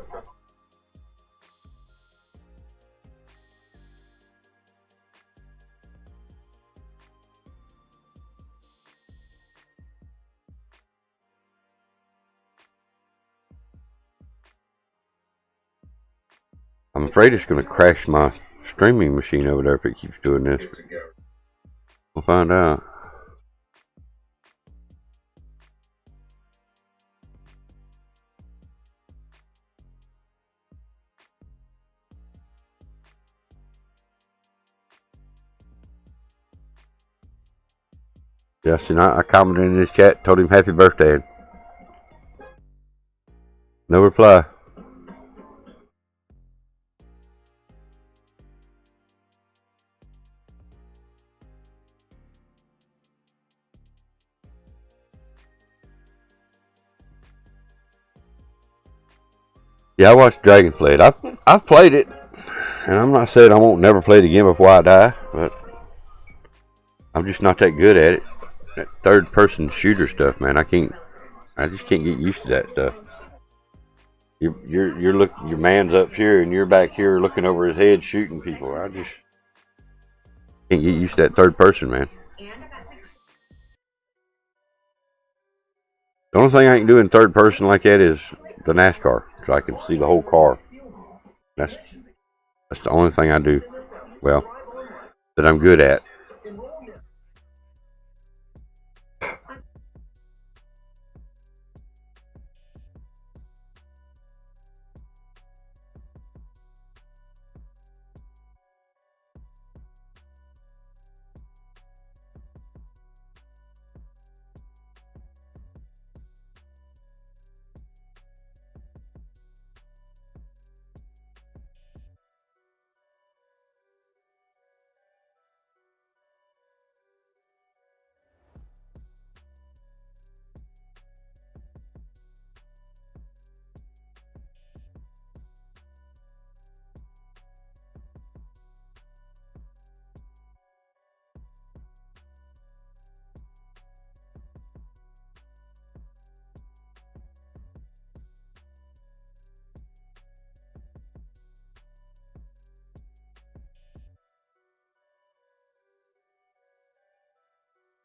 I'm afraid it's going to crash my streaming machine over there if it keeps doing this. We'll find out. Justin, I commented in his chat, told him happy birthday. No reply. Yeah, I watched Dragon play it. I've played it, and I'm not saying I won't never play it again before I die, but I'm just not that good at it. That third person shooter stuff, man, I just can't get used to that stuff. Your man's up here and you're back here looking over his head shooting people. I just can't get used to that third person, man. The only thing I can do in third person like that is the NASCAR, so I can see the whole car. That's the only thing I do well that I'm good at.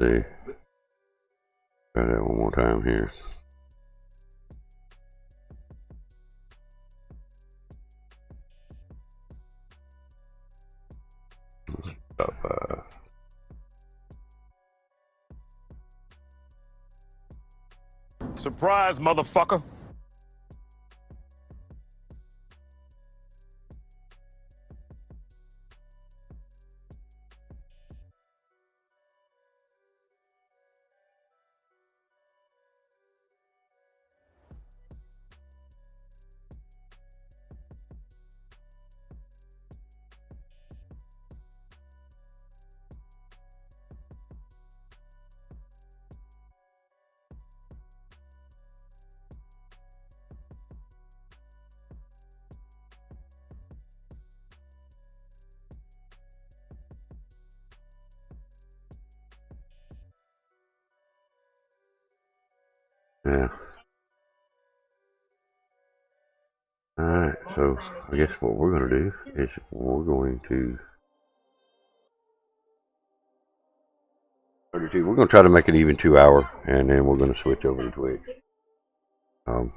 See. Try that one more time here. Top 5. Surprise, motherfucker. Yeah. Alright, so I guess what we're going to do is we're going to try to make it even 2 hour, and then we're going to switch over to Twitch. Like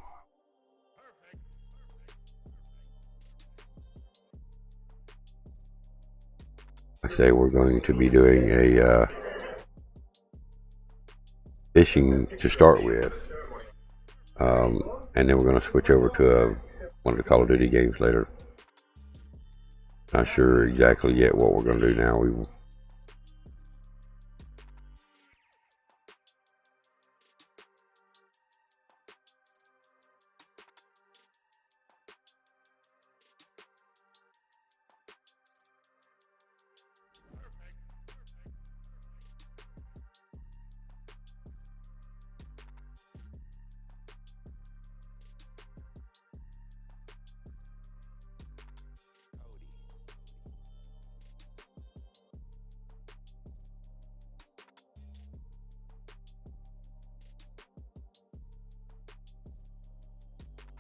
I say, we're going to be doing a fishing to start with, and then we're going to switch over to one of the Call of Duty games later. Not sure exactly yet what we're going to do now.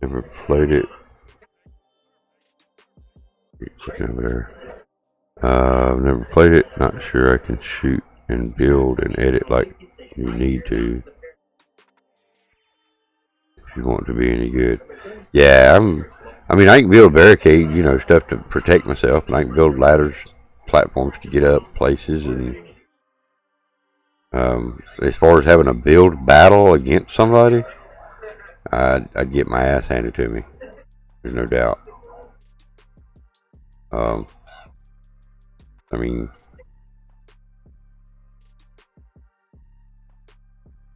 Never played it. Looking over there. I've never played it. Not sure I can shoot and build and edit like you need to if you want to be any good. Yeah, I mean, I can build barricade, you know, stuff to protect myself, and I can build ladders, platforms to get up places, and as far as having a build battle against somebody, I'd get my ass handed to me. There's no doubt. I mean,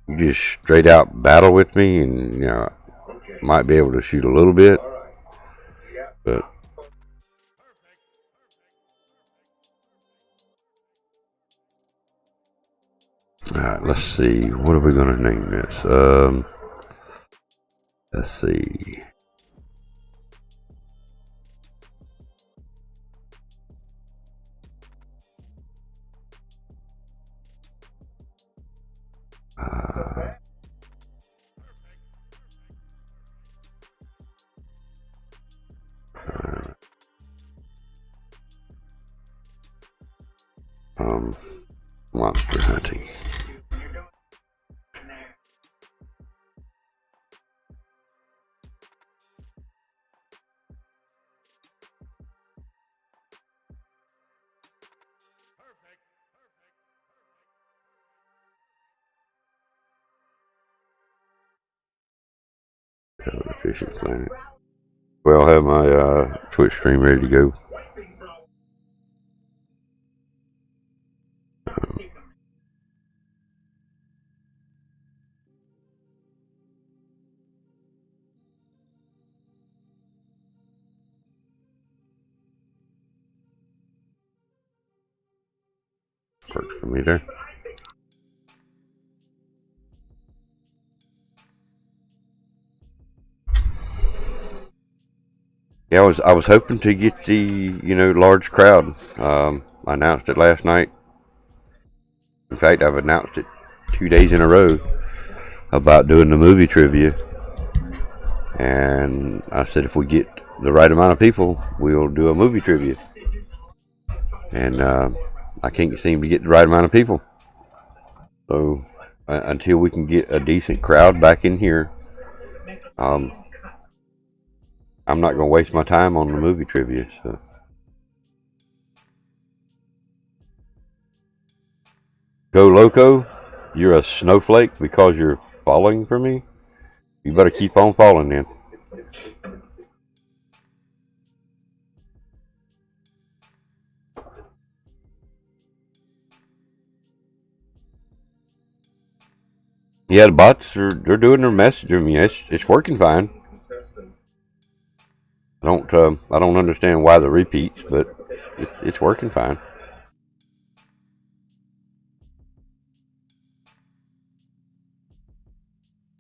you just straight out battle with me, and you know, might be able to shoot a little bit, but alright, let's see. What are we gonna name this? Let's see. Monster hunting. Fishing planet. Well, I have my Twitch stream ready to go. Works for me there. Yeah, I was hoping to get the large crowd. I announced it last night. In fact, I've announced it 2 days in a row about doing the movie trivia, and I said if we get the right amount of people, we'll do a movie trivia. And I can't seem to get the right amount of people. So until we can get a decent crowd back in here, I'm not going to waste my time on the movie trivia. So. Go Loco, you're a snowflake because you're falling for me? You better keep on falling then. Yeah, the bots they're doing their message. I mean, it's working fine. I don't understand why the repeats, but it's working fine.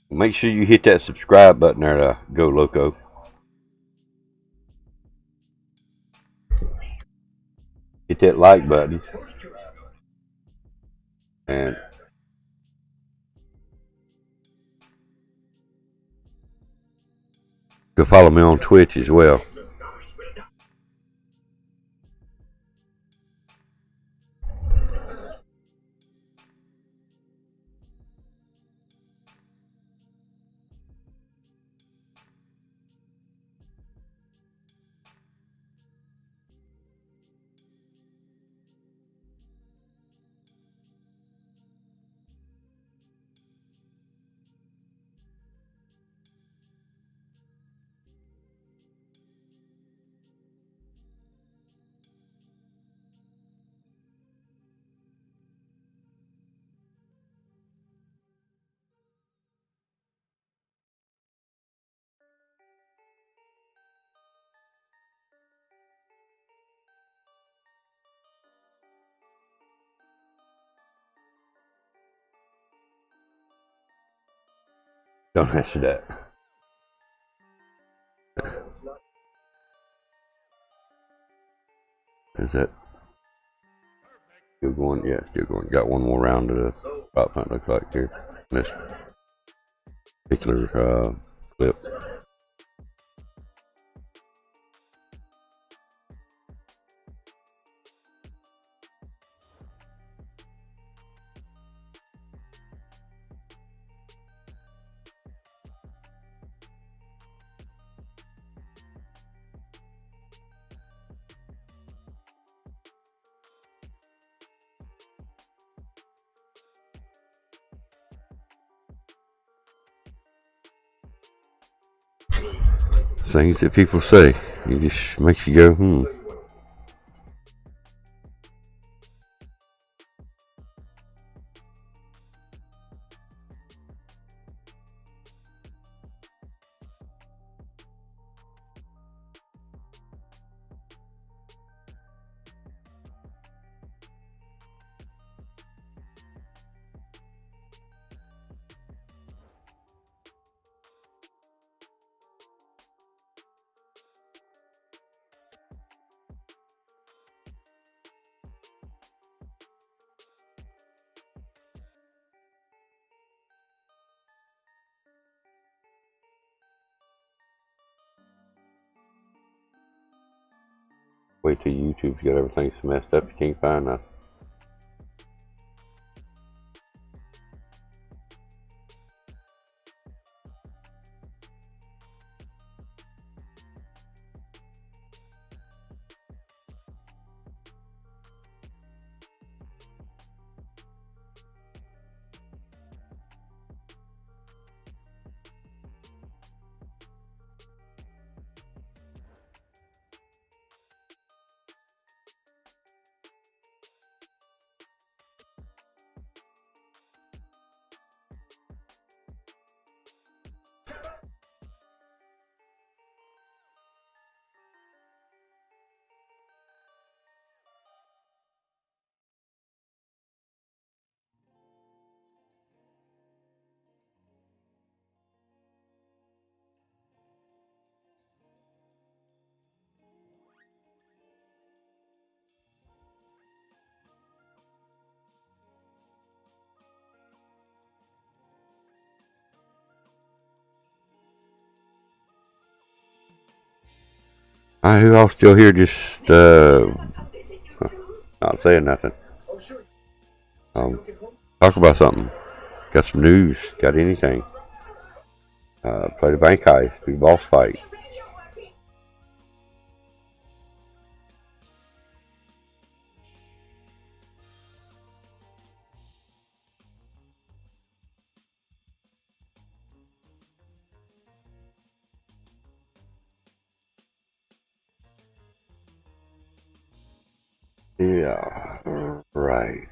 Make sure you hit that subscribe button there to Go Loco. Hit that like button. And go follow me on Twitch as well. Don't answer that. Is that still going? Yeah, still going. Got one more round of the prop hunt, looks like here. This particular clip. Things that people say, it just makes you go, Wait till YouTube's got everything messed up, you can't find nothing. Alright, who else still here just not saying nothing? Talk about something. Got some news? Got anything? Play the bank heist. Do boss fight. Yeah, right.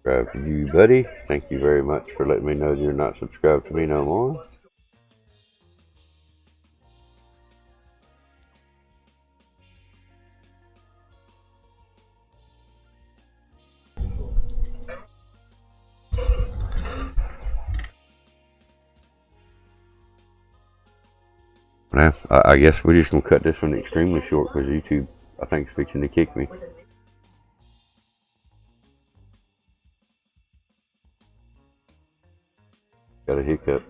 Subscribe to you, buddy. Thank you very much for letting me know you're not subscribed to me no more. Now, I guess we're just going to cut this one extremely short because YouTube, I think, is fixing to kick me. Got a hiccup.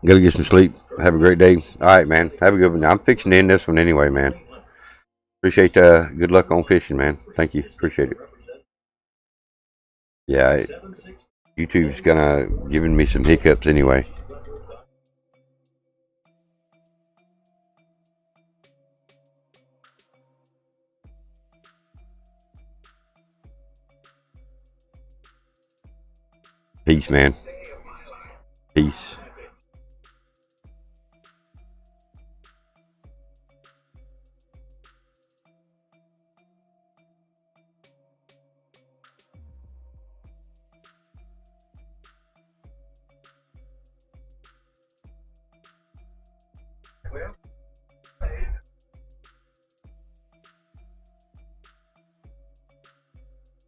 Gotta get some sleep. Have a great day. All right, man. Have a good one. I'm fixing to end this one anyway, man. Appreciate good luck on fishing, man. Thank you. Appreciate it. Yeah, YouTube's gonna giving me some hiccups anyway. Peace, man. Peace.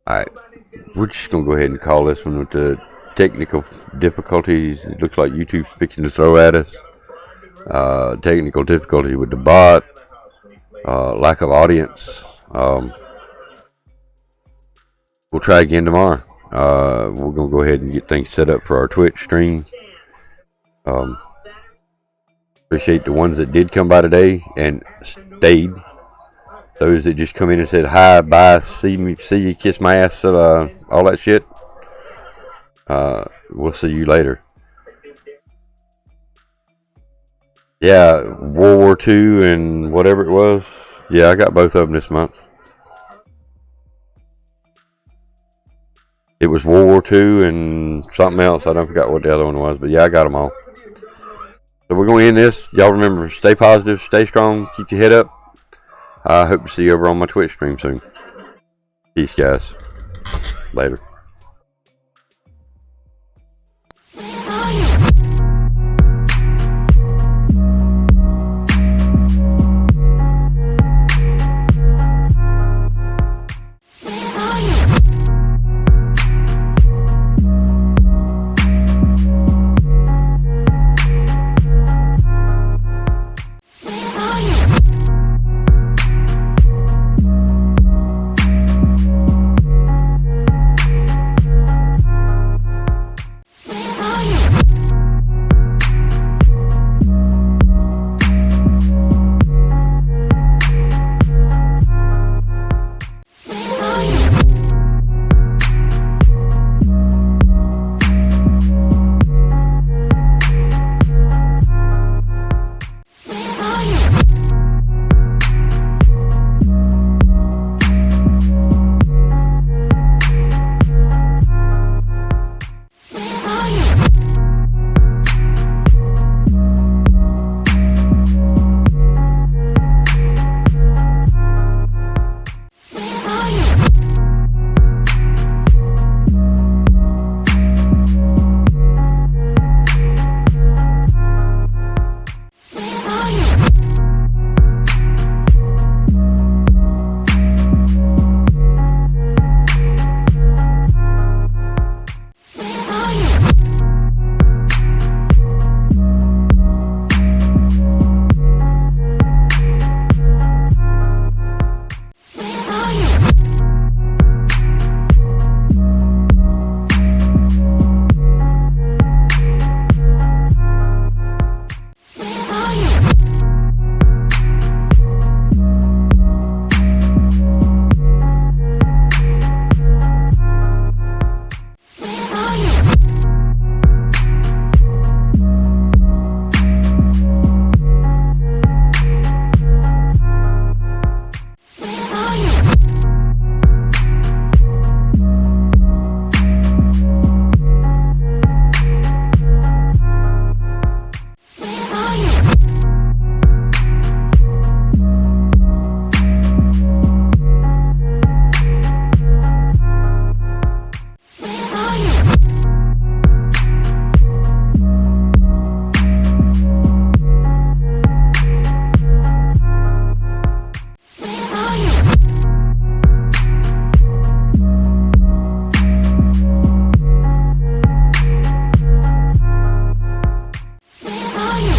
Alright, we're just going to go ahead and call this one with the technical difficulties. It looks like YouTube's fixing to throw at us. Technical difficulty with the bot. Lack of audience. We'll try again tomorrow. We're going to go ahead and get things set up for our Twitch stream. Appreciate the ones that did come by today and stayed. Those that just come in and said hi, bye, see you, kiss my ass, all that shit. We'll see you later. Yeah, World War II and whatever it was. Yeah, I got both of them this month. It was World War II and something else. I don't forget what the other one was, but yeah, I got them all. So we're going to end this. Y'all remember, stay positive, stay strong, keep your head up. I hope to see you over on my Twitch stream soon. Peace, guys. Later.